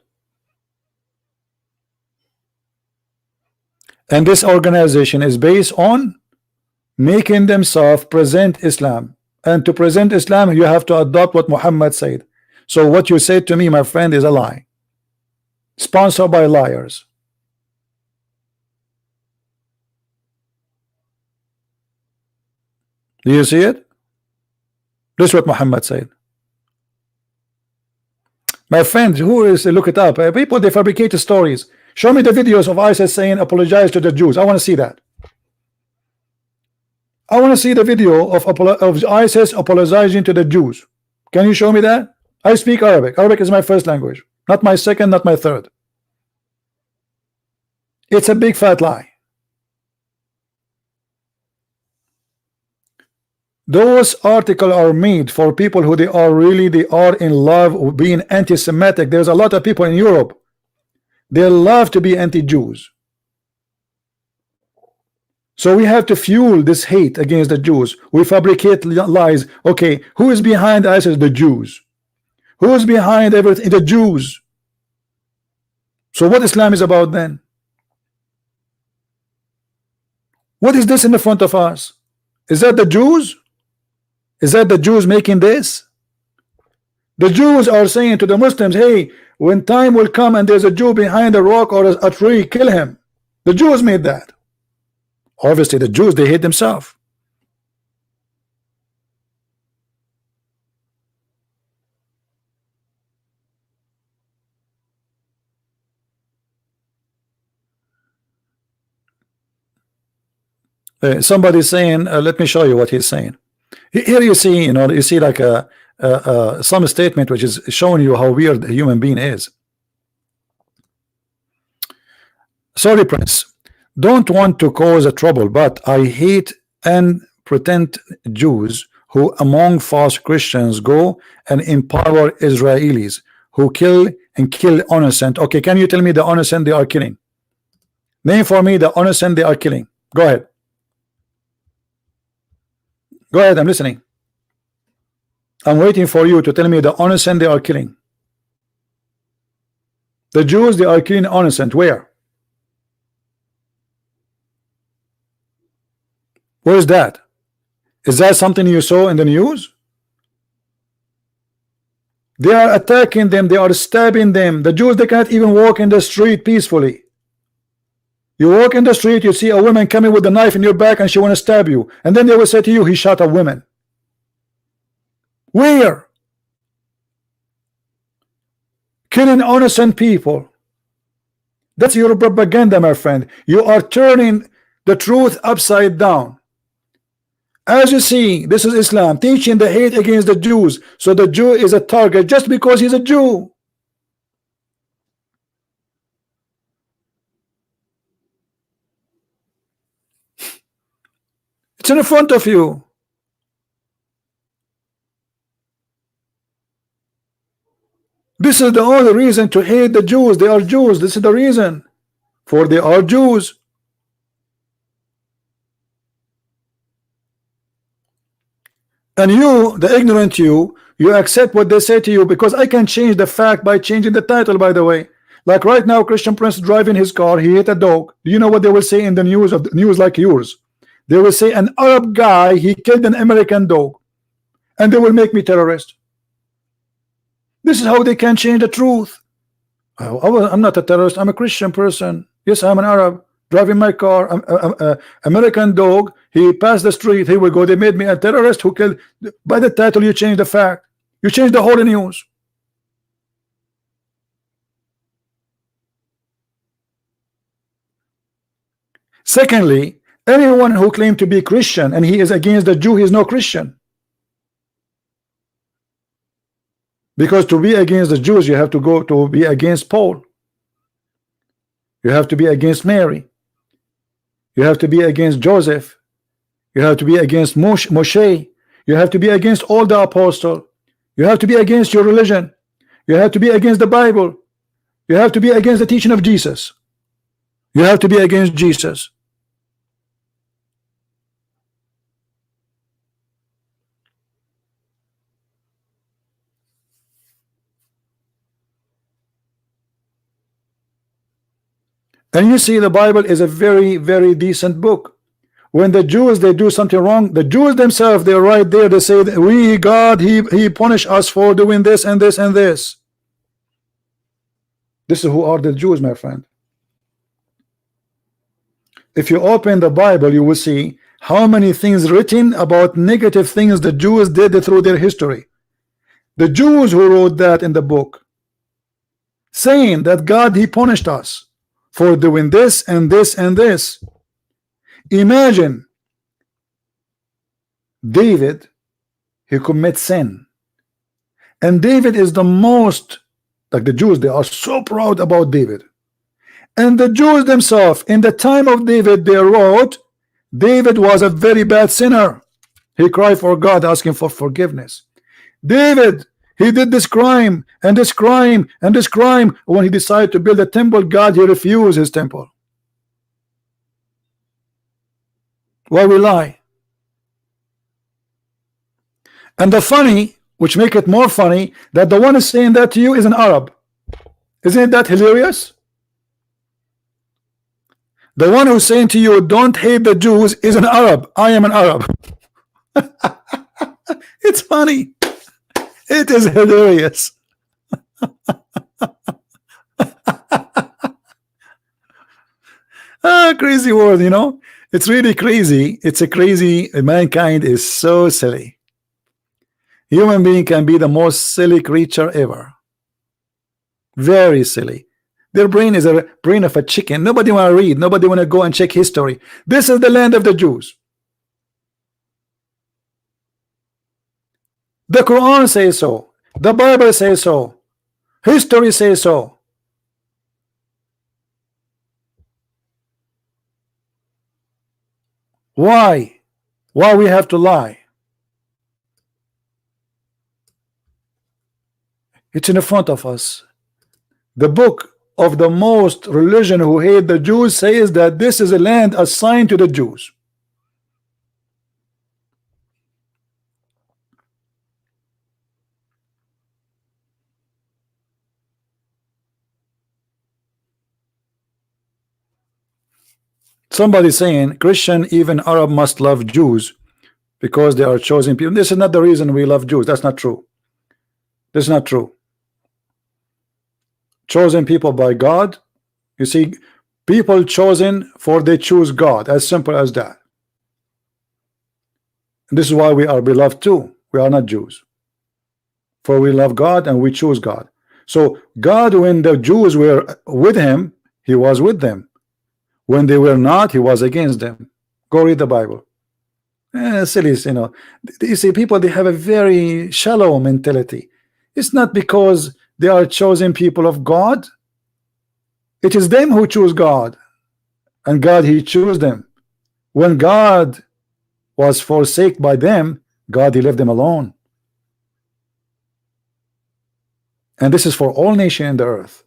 And this organization is based on making themselves present Islam. And to present Islam, you have to adopt what Muhammad said. So what you said to me, my friend, is a lie. Sponsored by liars. Do you see it? This is what Muhammad said. My friend, who is, look it up. People, they fabricate stories. Show me the videos of ISIS saying apologize to the Jews. I want to see that. I want to see the video of ISIS apologizing to the Jews. Can you show me that? I speak Arabic. Arabic is my first language. Not my second, not my third. It's a big fat lie. Those articles are made for people who they are in love with being anti-Semitic. There's a lot of people in Europe. They love to be anti-Jews. So we have to fuel this hate against the Jews. We fabricate lies. Okay, who is behind ISIS? The Jews. Who is behind everything? The Jews. So what Islam is about then? What is this in the front of us? Is that the Jews? Is that the Jews making this? The Jews are saying to the Muslims, hey, when time will come and there's a Jew behind a rock or a tree, kill him. The Jews made that. Obviously the Jews, they hate themselves. Somebody saying, let me show you what he's saying. Here you see, you see like some statement which is showing you how weird a human being is. Sorry, Prince. Don't want to cause a trouble, but I hate and pretend Jews who among false Christians go and empower Israelis who kill innocent. Okay, can you tell me the innocent they are killing? Name for me the innocent they are killing. Go ahead. Go ahead, I'm listening. I'm waiting for you to tell me the innocent they are killing. The Jews, they are killing innocent. Where? Where is that? Is that something you saw in the news? They are attacking them. They are stabbing them. The Jews, they can't even walk in the street peacefully. You walk in the street, you see a woman coming with a knife in your back and she want to stab you. And then they will say to you, he shot a woman. Where? Killing innocent people. That's your propaganda, my friend. You are turning the truth upside down. As you see, this is Islam teaching the hate against the Jews. So the Jew is a target just because he's a Jew. It's in front of you. This is the only reason to hate the Jews. They are Jews. This is the reason. For they are Jews. And you, the ignorant you accept what they say to you, because I can change the fact by changing the title, by the way. Like right now, Christian Prince driving his car, he hit a dog. Do you know what they will say in the news of the news like yours? They will say an Arab guy, he killed an American dog, and they will make me terrorist. This is how they can change the truth. I'm not a terrorist, I'm a Christian person. Yes, I'm an Arab driving my car. American dog, he passed the street, here we go, they made me a terrorist who killed. By the title you change the fact, you change the whole news. Secondly, anyone who claims to be Christian and he is against the Jew, he is no Christian. Because to be against the Jews, you have to go to be against Paul. You have to be against Mary. You have to be against Joseph. You have to be against Moshe. You have to be against all the apostles. You have to be against your religion. You have to be against the Bible. You have to be against the teaching of Jesus. You have to be against Jesus. And you see, the Bible is a very, very decent book. When the Jews, they do something wrong, the Jews themselves, they're right there, they say that we, God, he punished us for doing this and this and this. This is who are the Jews, my friend. If you open the Bible, you will see how many things written about negative things the Jews did through their history. The Jews who wrote that in the book, saying that God, he punished us for doing this and this and this. Imagine David, he commits sin, and David is the most, like the Jews, they are so proud about David. And the Jews themselves in the time of David, they wrote David was a very bad sinner. He cried for God, asking for forgiveness. David, he did this crime and this crime and this crime. When he decided to build a temple, God, he refused his temple. Why we lie? And the funny, which make it more funny, that the one is saying that to you is an Arab. Isn't that hilarious? The one who's saying to you, don't hate the Jews, is an Arab. I am an Arab. It's funny. It is hilarious. Crazy world, you know. It's really crazy. It's a crazy. Mankind is so silly. Human being can be the most silly creature ever. Very silly. Their brain is a brain of a chicken. Nobody want to read. Nobody want to go and check history. This is the land of the Jews. The Quran says so. The Bible says so. History says so. Why? Why we have to lie? It's in the front of us. The book of the most religion who hate the Jews says that this is a land assigned to the Jews. Somebody saying Christian, even Arab must love Jews because they are chosen people. This is not the reason we love Jews. That's not true. This is not true. Chosen people by God. You see, people chosen for they choose God. As simple as that. And this is why we are beloved too. We are not Jews. For we love God and we choose God. So God, when the Jews were with him, he was with them. When they were not, he was against them. Go read the Bible. Silly, you know. You see, people, they have a very shallow mentality. It's not because they are chosen people of God. It is them who choose God, and God, he chose them. When God was forsaken by them, God, he left them alone. And this is for all nations in the earth.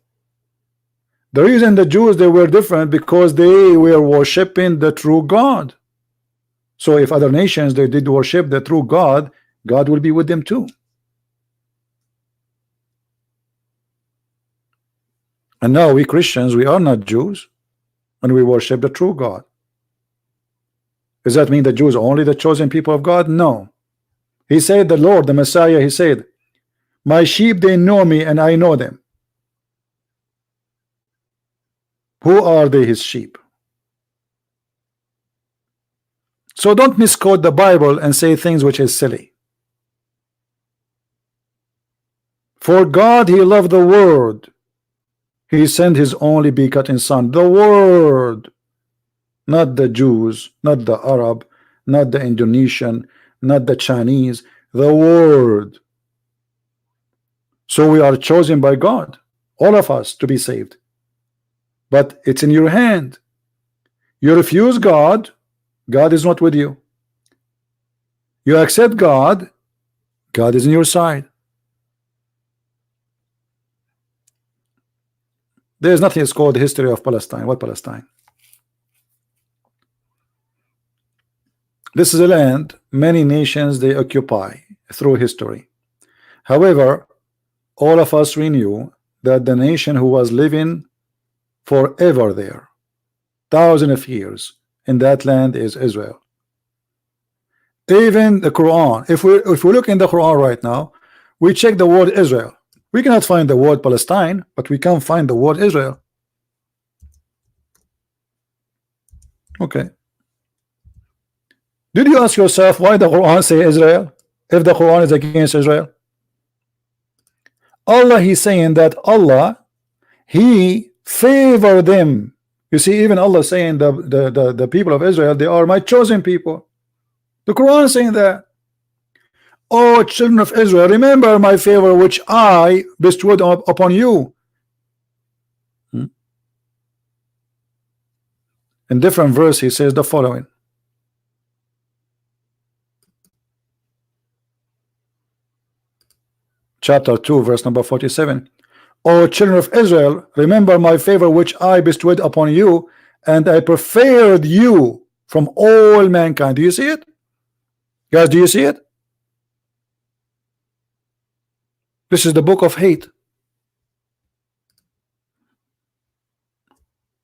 The reason the Jews, they were different because they were worshiping the true God. So if other nations, they did worship the true God, God will be with them too. And now we Christians, we are not Jews, and we worship the true God. Does that mean the Jews are only the chosen people of God? No. He said, the Lord, the Messiah, he said, my sheep, they know me and I know them. Who are they? His sheep. So don't misquote the Bible and say things which is silly. For God, he loved the world. He sent his only begotten son. The world. Not the Jews, not the Arab, not the Indonesian, not the Chinese. The world. So we are chosen by God, all of us, to be saved. But it's in your hand. You refuse God, God is not with you. You accept God, God is in your side. There is nothing that's called the history of Palestine. What Palestine? This is a land many nations they occupy through history. However, all of us, we knew that the nation who was living forever there, thousands of years in that land, is Israel. Even the Quran, if we look in the Quran right now, we check the word Israel. We cannot find the word Palestine, but we can find the word Israel. Okay. Did you ask yourself why the Quran say Israel if the Quran is against Israel? Allah, he's saying that Allah, he favor them. You see, even Allah saying the people of Israel, they are my chosen people. The Quran is saying that. Oh, children of Israel, remember my favor which I bestowed upon you. In different verse, he says the following. Chapter 2, verse number 47. O children of Israel, remember my favor which I bestowed upon you, and I preferred you from all mankind. Do you see it, guys? Do you see it? This is the book of hate.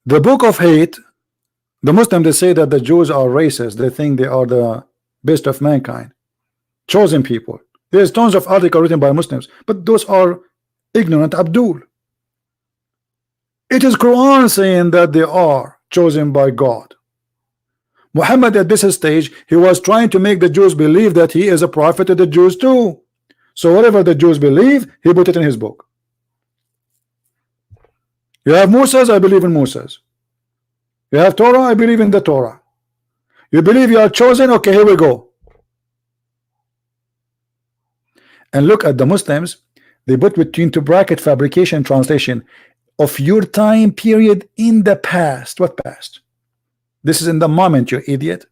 The book of hate. The Muslims, they say that the Jews are racist. They think they are the best of mankind, chosen people. There's tons of articles written by Muslims, but those are ignorant Abdul. It is Quran saying that they are chosen by God. Muhammad at this stage, he was trying to make the Jews believe that he is a prophet of the Jews too. So whatever the Jews believe, he put it in his book. You have Moses, I believe in Moses. You have Torah, I believe in the Torah. You believe you are chosen, okay, here we go. And look at the Muslims, they put between two bracket fabrication translation of your time period in the past. What past? This is in the moment, you idiot.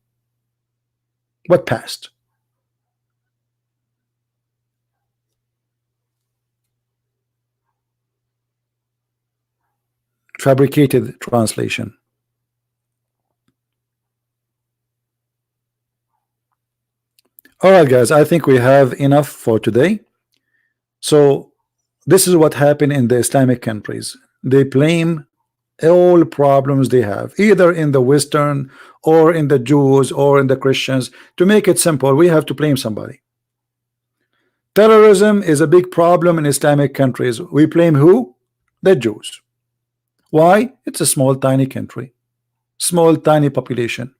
What past? Fabricated translation. All right, guys, I think we have enough for today. So this is what happened in the Islamic countries. They blame all problems they have, either in the Western or in the Jews or in the Christians. To make it simple, we have to blame somebody. Terrorism is a big problem in Islamic countries. We blame who? The Jews. Why? It's a small tiny country, small tiny population.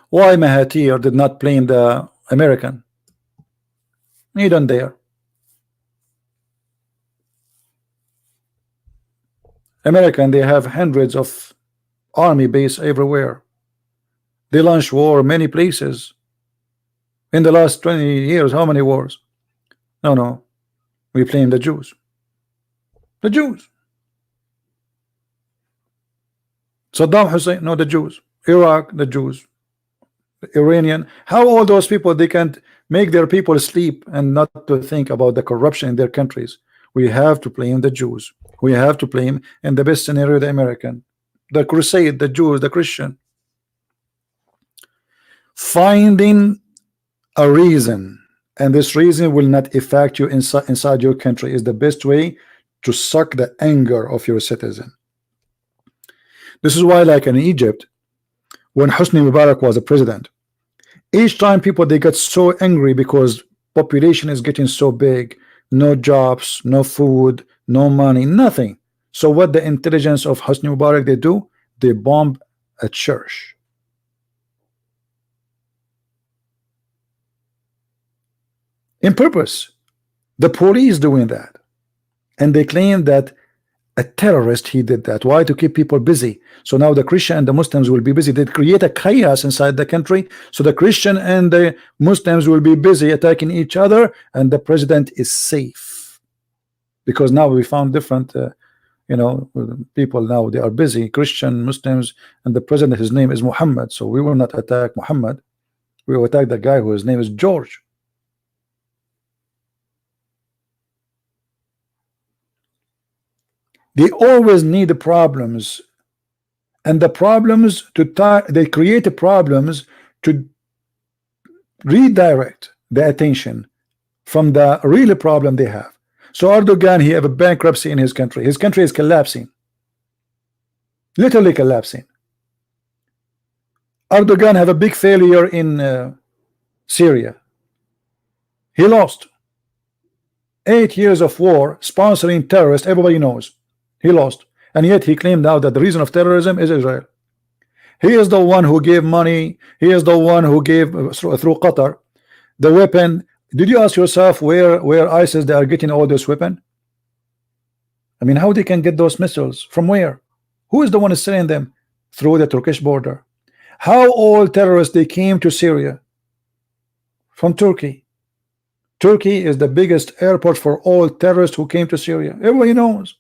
Why Mahathir did not blame the American? He don't dare. American, they have hundreds of army base everywhere. They launch war many places. In the last 20 years, how many wars? No. We blame the Jews. The Jews. Saddam Hussein, no, the Jews. Iraq, the Jews. Iranian, how all those people, they can't make their people sleep and not to think about the corruption in their countries. We have to blame the Jews. We have to blame, in the best scenario, the American, the crusade, the Jews, the Christian. Finding a reason, and this reason will not affect you inside your country, is the best way to suck the anger of your citizen. This is why, like in Egypt, when Hosni Mubarak was a president, each time people, they get so angry because population is getting so big, no jobs, no food, no money, nothing. So what the intelligence of Hosni Mubarak they do? They bomb a church. In purpose. The police doing that, and they claim that a terrorist he did that. Why? To keep people busy. So now the Christian and the Muslims will be busy. They create a chaos inside the country, so the Christian and the Muslims will be busy attacking each other, and the president is safe, because now we found different people. Now they are busy, Christian, Muslims, and the president, his name is Muhammad, so we will not attack Muhammad. We will attack the guy whose name is George. They always need the problems, and the problems they create the problems to redirect the attention from the real problem they have. So Erdogan, he have a bankruptcy in his country. His country is collapsing, literally collapsing. Erdogan have a big failure in Syria. He lost 8 years of war sponsoring terrorists. Everybody knows. He lost, and yet he claimed now that the reason of terrorism is Israel. He is the one who gave money. He is the one who gave through Qatar the weapon. Did you ask yourself where ISIS they are getting all this weapon? I mean, how they can get those missiles from where? Who is the one selling them? Through the Turkish border. How all terrorists they came to Syria? From Turkey. Turkey is the biggest airport for all terrorists who came to Syria. Everybody knows.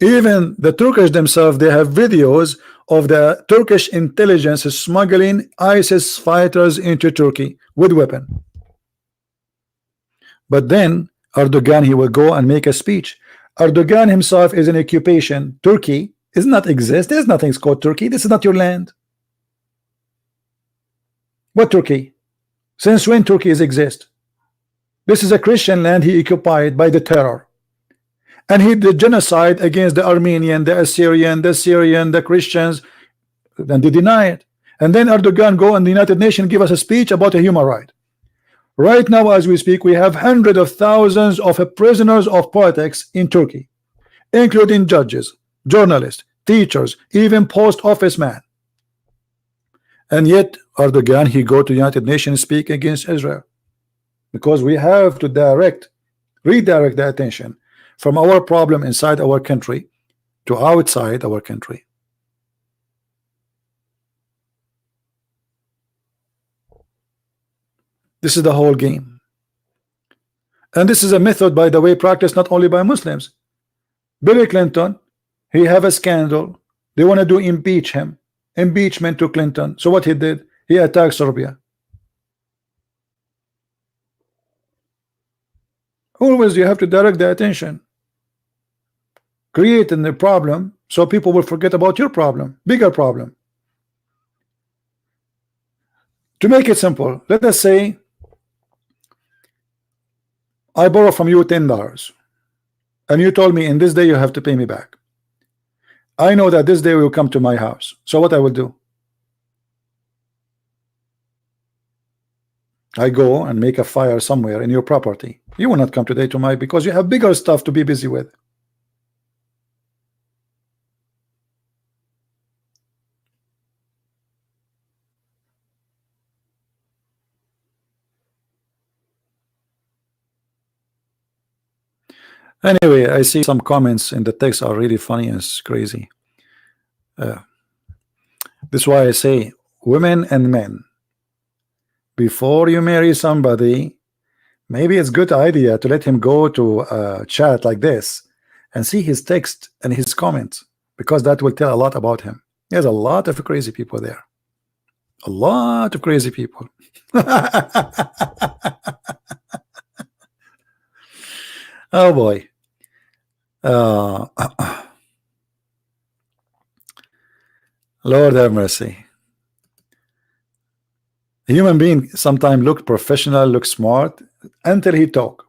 Even the Turkish themselves, they have videos of the Turkish intelligence smuggling ISIS fighters into Turkey with weapon. But then Erdogan, he will go and make a speech. Erdogan himself is in occupation, Turkey, Does not exist. There's nothing called Turkey. This is not your land. What Turkey? Since when Turkey exist? This is a Christian land he occupied by the terror, and he did genocide against the Armenian, the Assyrian, the Syrian, the Christians, and they deny it. And then Erdogan go and the United Nations give us a speech about a human right. Right now, as we speak, we have hundreds of thousands of prisoners of politics in Turkey, including judges, journalists, teachers, even post office man. And yet Erdogan, he go to United Nations speak against Israel, because we have to redirect the attention from our problem inside our country to outside our country. This is the whole game. And this is a method, by the way, practiced not only by Muslims. Bill Clinton, he have a scandal. They want to do impeachment to Clinton. So what he did, he attacked Serbia. Always you have to direct the attention, creating the problem so people will forget about your problem, bigger problem. To make it simple, let us say I borrow from you $10, and you told me in this day you have to pay me back. I know that this day will come to my house. So what I will do? I go and make a fire somewhere in your property. You will not come today to my, because you have bigger stuff to be busy with. Anyway, I see some comments in the text are really funny and it's crazy. This is why I say, women and men, before you marry somebody, maybe it's a good idea to let him go to a chat like this and see his text and his comments, because that will tell a lot about him. There's a lot of crazy people there. A lot of crazy people. Oh boy. Lord have mercy. A human being sometimes look professional, look smart until he talk.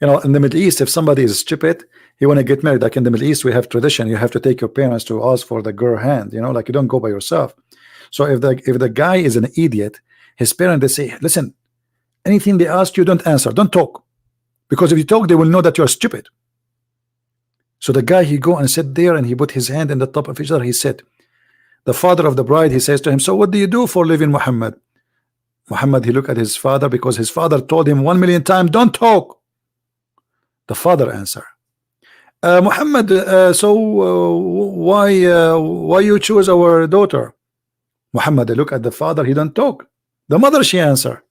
You know, in the Middle East, if somebody is stupid, he want to get married. Like in the Middle East, we have tradition. You have to take your parents to ask for the girl hand. You know, like you don't go by yourself. So if the guy is an idiot, his parents, they say, listen, anything they ask you, don't answer, don't talk, because if you talk, they will know that you are stupid. So the guy, he go and sit there and he put his hand in the top of each other. He said, the father of the bride, he says to him, so what do you do for living, Muhammad? Muhammad, he looked at his father, because his father told him 1,000,000 times, don't talk. The father answer, Muhammad, why you choose our daughter? Muhammad, look at the father, he don't talk. The mother, she answer.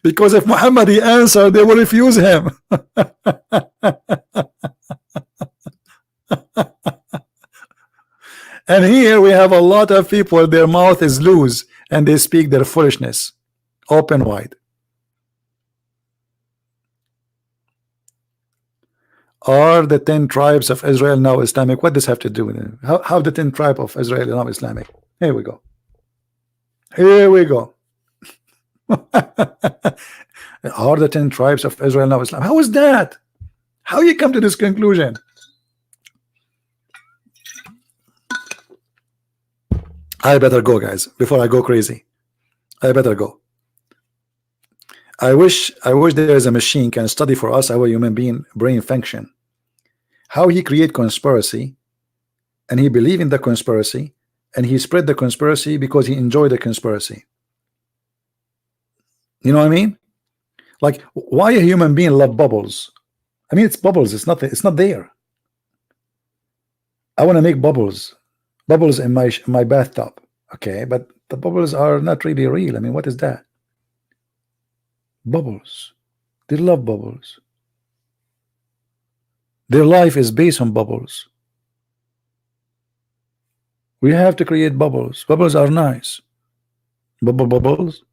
Because if Muhammad he answer, they will refuse him. And here we have a lot of people, their mouth is loose and they speak their foolishness open wide. Are the 10 tribes of Israel now Islamic? What does have to do with it? How the 10 tribes of Israel are now Islamic? Here we go. Here we go. Are the 10 tribes of Israel now Islam? How is that? How you come to this conclusion? I better go, guys, before I go crazy. I better go. I wish there is a machine can study for us our human being brain function, how he create conspiracy, and he believe in the conspiracy, and he spread the conspiracy because he enjoyed the conspiracy. You know what I mean? Like, why a human being love bubbles? I mean, it's bubbles. It's not there. I want to make bubbles in my bathtub. Okay, but the bubbles are not really real. I mean, what is that? Bubbles. They love bubbles. Their life is based on bubbles. We have to create bubbles. Bubbles are nice. Bubbles.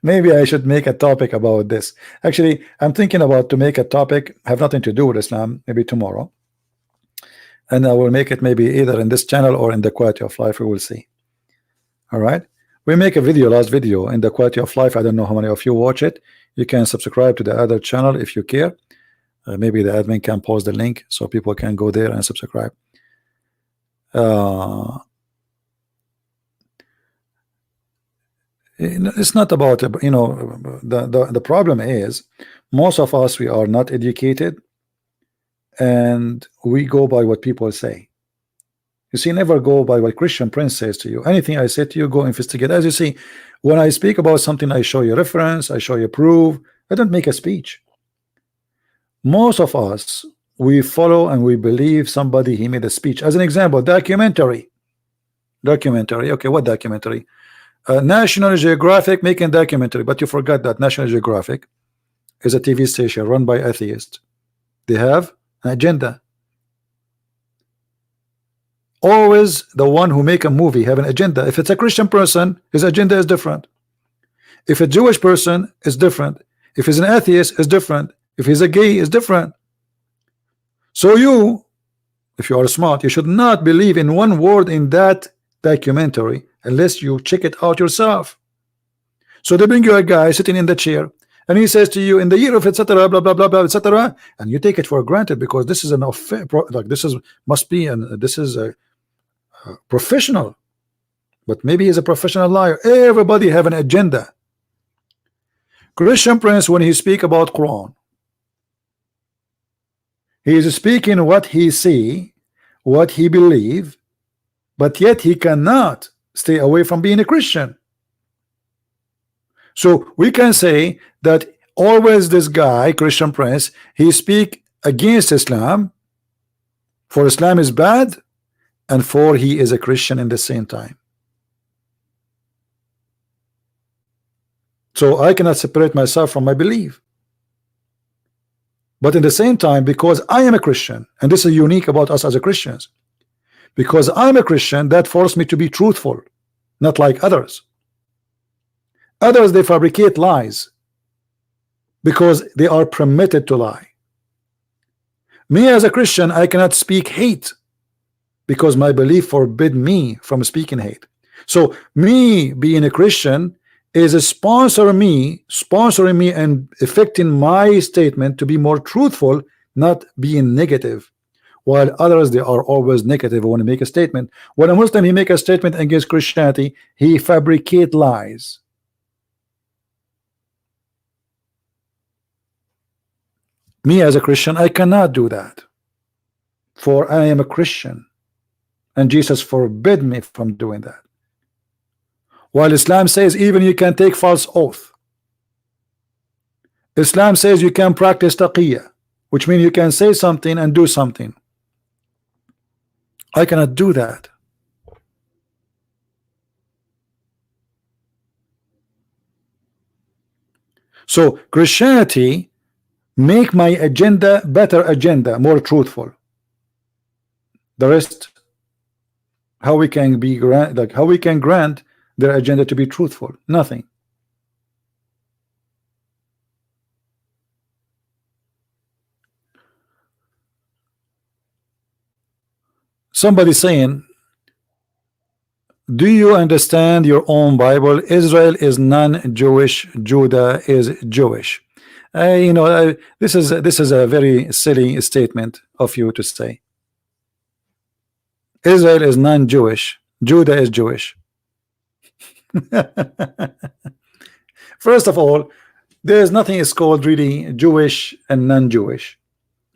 Maybe I should make a topic about this. Actually, I'm thinking about to make a topic have nothing to do with Islam, maybe tomorrow, and I will make it maybe either in this channel or in the quality of life. We will see. All right, we make a video, last video in the quality of life. I don't know how many of you watch it. You can subscribe to the other channel if you care. Maybe the admin can post the link so people can go there and subscribe. It's not about, you know, the problem is most of us, we are not educated and we go by what people say. You see, never go by what Christian Prince says to you. Anything I say to you, go investigate. As you see, when I speak about something, I show you reference, I show you proof. I don't make a speech. Most of us, we follow and we believe somebody, he made a speech. As an example, documentary. Okay, what documentary? National Geographic making documentary, but you forgot that National Geographic is a TV station run by atheists. They have an agenda. Always the one who make a movie have an agenda. If it's a Christian person, his agenda is different. If a Jewish person, is different. If he's an atheist, is different. If he's a gay, is different. So you, if you are smart, you should not believe in one word in that documentary unless you check it out yourself. So they bring you a guy sitting in the chair and he says to you, in the year of etc. blah blah blah blah etc., and you take it for granted because this is an affair, like this is must be, and this is a professional, but maybe he's a professional liar. Everybody have an agenda. Christian Prince, when he speak about Quran, he is speaking what he see, what he believe, but yet he cannot stay away from being a Christian. So we can say that always this guy, Christian Prince, he speak against Islam, for Islam is bad, and for he is a Christian in the same time. So I cannot separate myself from my belief. But in the same time, because I am a Christian, and this is unique about us as a Christians, because I'm a Christian, that forced me to be truthful, not like others. Others, they fabricate lies because they are permitted to lie. Me as a Christian, I cannot speak hate because my belief forbid me from speaking hate. So me being a Christian is sponsoring me and affecting my statement to be more truthful, not being negative. While others, they are always negative when they make a statement. When a Muslim, he make a statement against Christianity, he fabricate lies. Me as a Christian, I cannot do that, for I am a Christian and Jesus forbid me from doing that. While Islam says even you can take false oath. Islam says you can practice taqiyya, which means you can say something and do something. I cannot do that. So Christianity make my agenda better agenda, more truthful. The rest, how we can be how we can grant their agenda to be truthful? Nothing. Somebody saying, do you understand your own Bible? Israel is non-Jewish, Judah is Jewish. This is a very silly statement of you to say. Israel is non-Jewish, Judah is Jewish. First of all, there is nothing is called really Jewish and non-Jewish.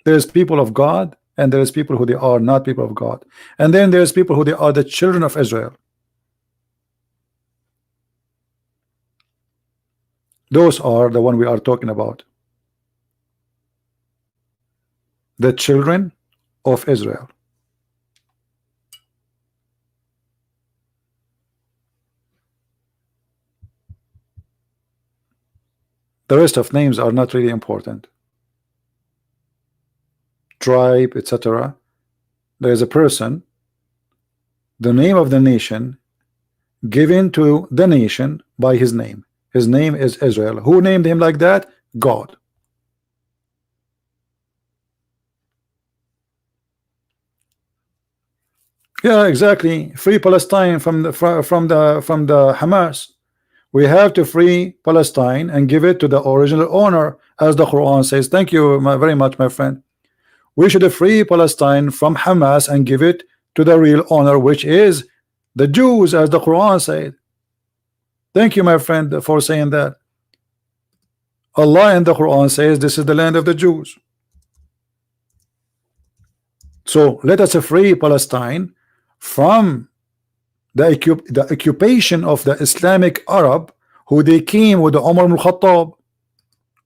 There's people of God and there's people who they are not people of God, and then there's people who they are the children of Israel. Those are the one we are talking about, the children of Israel. The rest of names are not really important. Tribe, etc. There is a person, the name of the nation given to the nation by his name. His name is Israel. Who named him like that? God. Yeah, exactly. Free Palestine from the Hamas. We have to free Palestine and give it to the original owner, as the Quran says. Thank you very much, my friend. We should free Palestine from Hamas and give it to the real owner, which is the Jews, as the Quran said. Thank you, my friend, for saying that. Allah in the Quran says this is the land of the Jews. So let us free Palestine from the occupation of the Islamic Arab, who they came with the Umar ibn Khattab.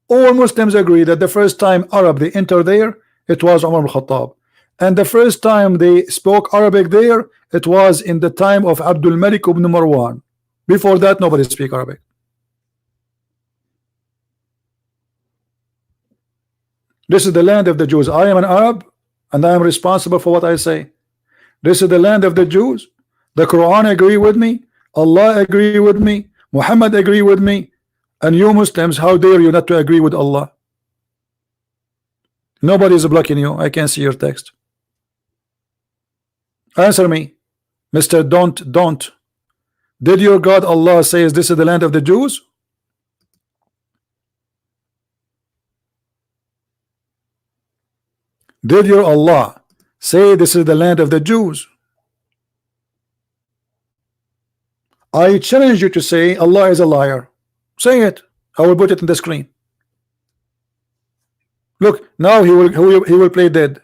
All Muslims agree that the first time Arab they entered there, it was Umar ibn Khattab, and the first time they spoke Arabic there, it was in the time of Abdul Malik ibn Marwan. Before that, nobody speak Arabic. This is the land of the Jews. I am an Arab, and I am responsible for what I say. This is the land of the Jews. The Quran agree with me, Allah agree with me, Muhammad agree with me, and you Muslims, how dare you not to agree with Allah? Nobody is blocking you. I can see your text. Answer me, Mr. Don't. Did your God Allah says this is the land of the Jews? Did your Allah say this is the land of the Jews? I challenge you to say Allah is a liar. Say it. I will put it in the screen. Look, now he will play dead.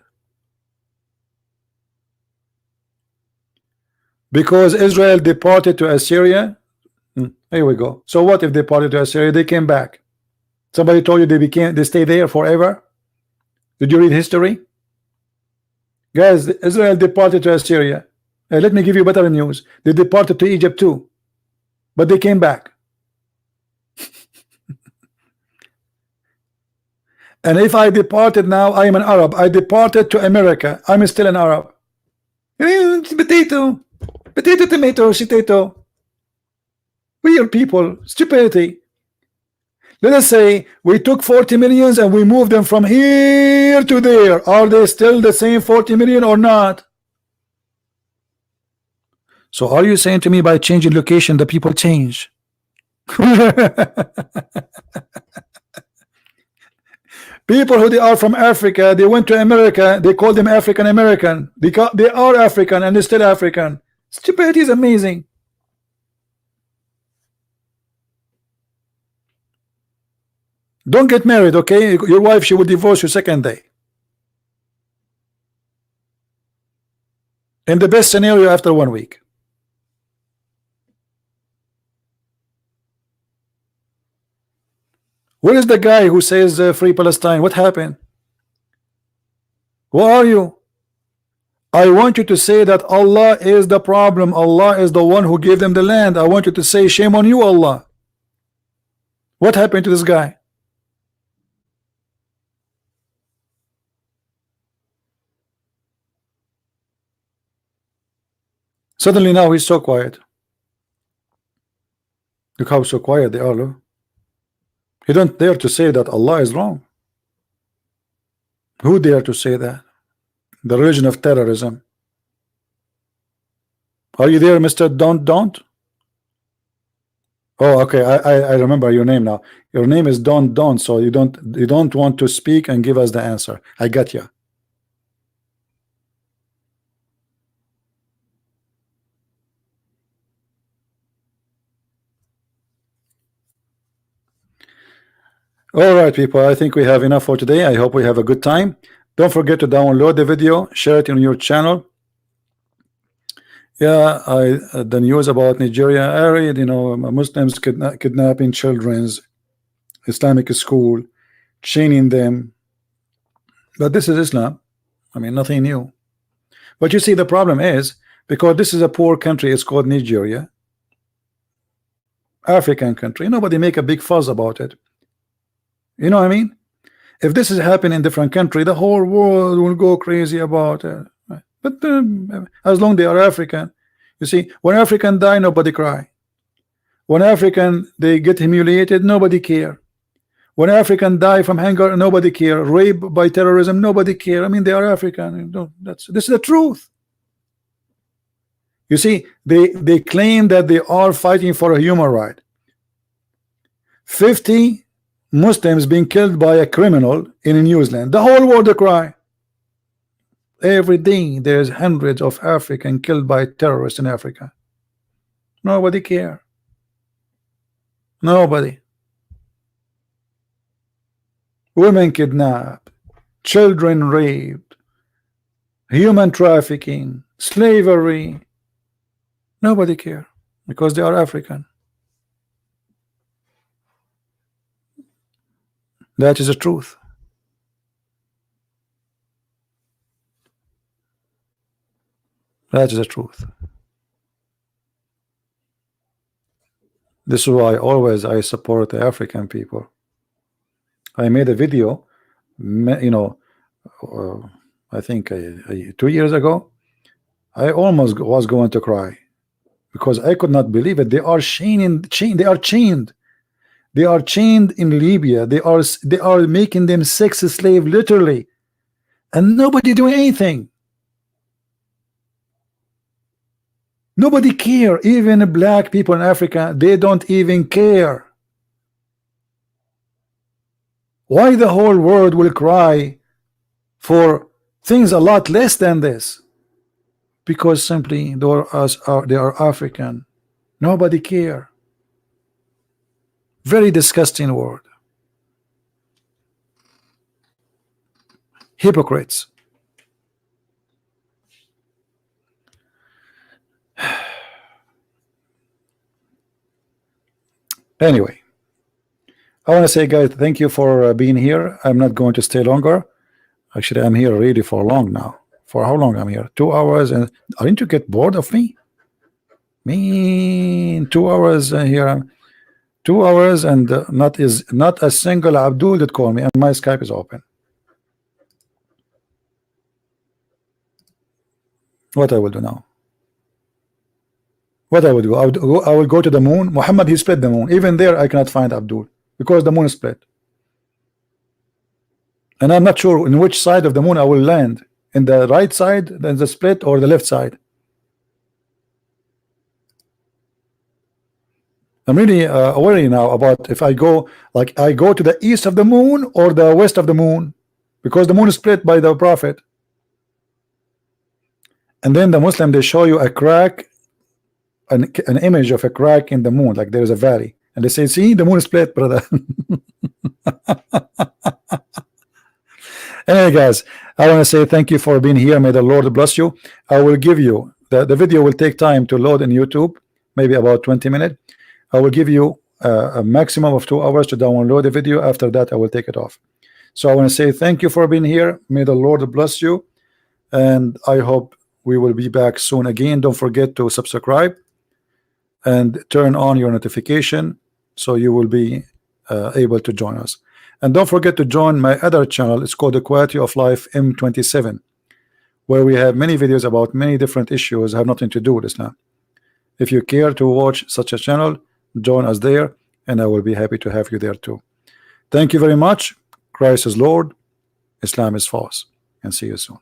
Because Israel departed to Assyria. Here we go. So what if they departed to Assyria? They came back. Somebody told you they stay there forever? Did you read history? Guys, Israel departed to Assyria. Let me give you better news. They departed to Egypt too, but they came back. And if I departed now, I am an Arab. I departed to America. I'm still an Arab. Potato, tomato, potato. We are people. Stupidity. Let us say we took 40 millions and we moved them from here to there. Are they still the same 40 million or not? So are you saying to me by changing location the people change? People who they are from Africa, they went to America, they call them African American. They are African and they're still African. Stupidity is amazing. Don't get married, okay? Your wife, she will divorce you second day. In the best scenario, after 1 week. Where is the guy who says free Palestine? What happened? Where are you? I want you to say that Allah is the problem. Allah is the one who gave them the land. I want you to say shame on you, Allah. What happened to this guy? Suddenly now he's so quiet. Look how so quiet they are. Look. He don't dare to say that Allah is wrong. Who dare to say that? The religion of terrorism. Are you there, Mr. Don't? Oh, okay. I remember your name now. Your name is Don't. So you don't want to speak and give us the answer. I got you. All right, people, I think we have enough for today. I hope we have a good time. Don't forget to download the video, share it on your channel. Yeah, the news about Nigeria, I read, Muslims kidnapping children's Islamic school, chaining them. But this is Islam. I mean, nothing new. But you see, the problem is, because this is a poor country, it's called Nigeria, African country, nobody make a big fuss about it. You know what I mean? If this is happening in different country, the whole world will go crazy about it. But as long as they are African, you see, when African die, nobody cry. When African they get humiliated, nobody care. When African die from hunger, nobody care. Rape by terrorism, nobody care. I mean, they are African. This is the truth. You see, they claim that they are fighting for a human right. 50 Muslims being killed by a criminal in New Zealand. The whole world cry. Every day there's hundreds of Africans killed by terrorists in Africa. Nobody care. Nobody. Women kidnapped, children raped, human trafficking, slavery. Nobody care because they are African. That is the truth. That is the truth. This is why always I support the African people. I made a video, you know, I think 2 years ago. I almost was going to cry because I could not believe it. They are chained. They are chained. They are chained in Libya. They are making them sex slave literally, and nobody doing anything. Nobody care. Even black people in Africa, they don't even care. Why the whole world will cry for things a lot less than this? Because simply they are African. Nobody care. Very disgusting word. Hypocrites. Anyway, I want to say, guys, thank you for being here. I'm not going to stay longer. Actually, I'm here really for long now. For how long I'm here? 2 hours. And aren't you get bored of me? Me, 2 hours here. 2 hours and not a single Abdul that called me, and my Skype is open. What I will do now? What I would do? I will go to the moon. Muhammad, he split the moon. Even there, I cannot find Abdul because the moon is split, and I'm not sure in which side of the moon I will land. In the right side, then the split, or the left side. I'm really worried now about if I go to the east of the moon or the west of the moon, because the moon is split by the Prophet. And then the Muslim, they show you a crack, an image of a crack in the moon, like there is a valley, and they say, see, the moon is split, brother. Anyway, guys, I want to say thank you for being here. May the Lord bless you. I will give you the video will take time to load in YouTube, maybe about 20 minutes. I will give you a maximum of 2 hours to download the video. After that, I will take it off. So I want to say thank you for being here. May the Lord bless you, and I hope we will be back soon again. Don't forget to subscribe and turn on your notification so you will be able to join us. And don't forget to join my other channel. It's called The Quality of Life M27, where we have many videos about many different issues have nothing to do with Islam. If you care to watch such a channel, join us there, and I will be happy to have you there too. Thank you very much. Christ is Lord, Islam is false, and see you soon.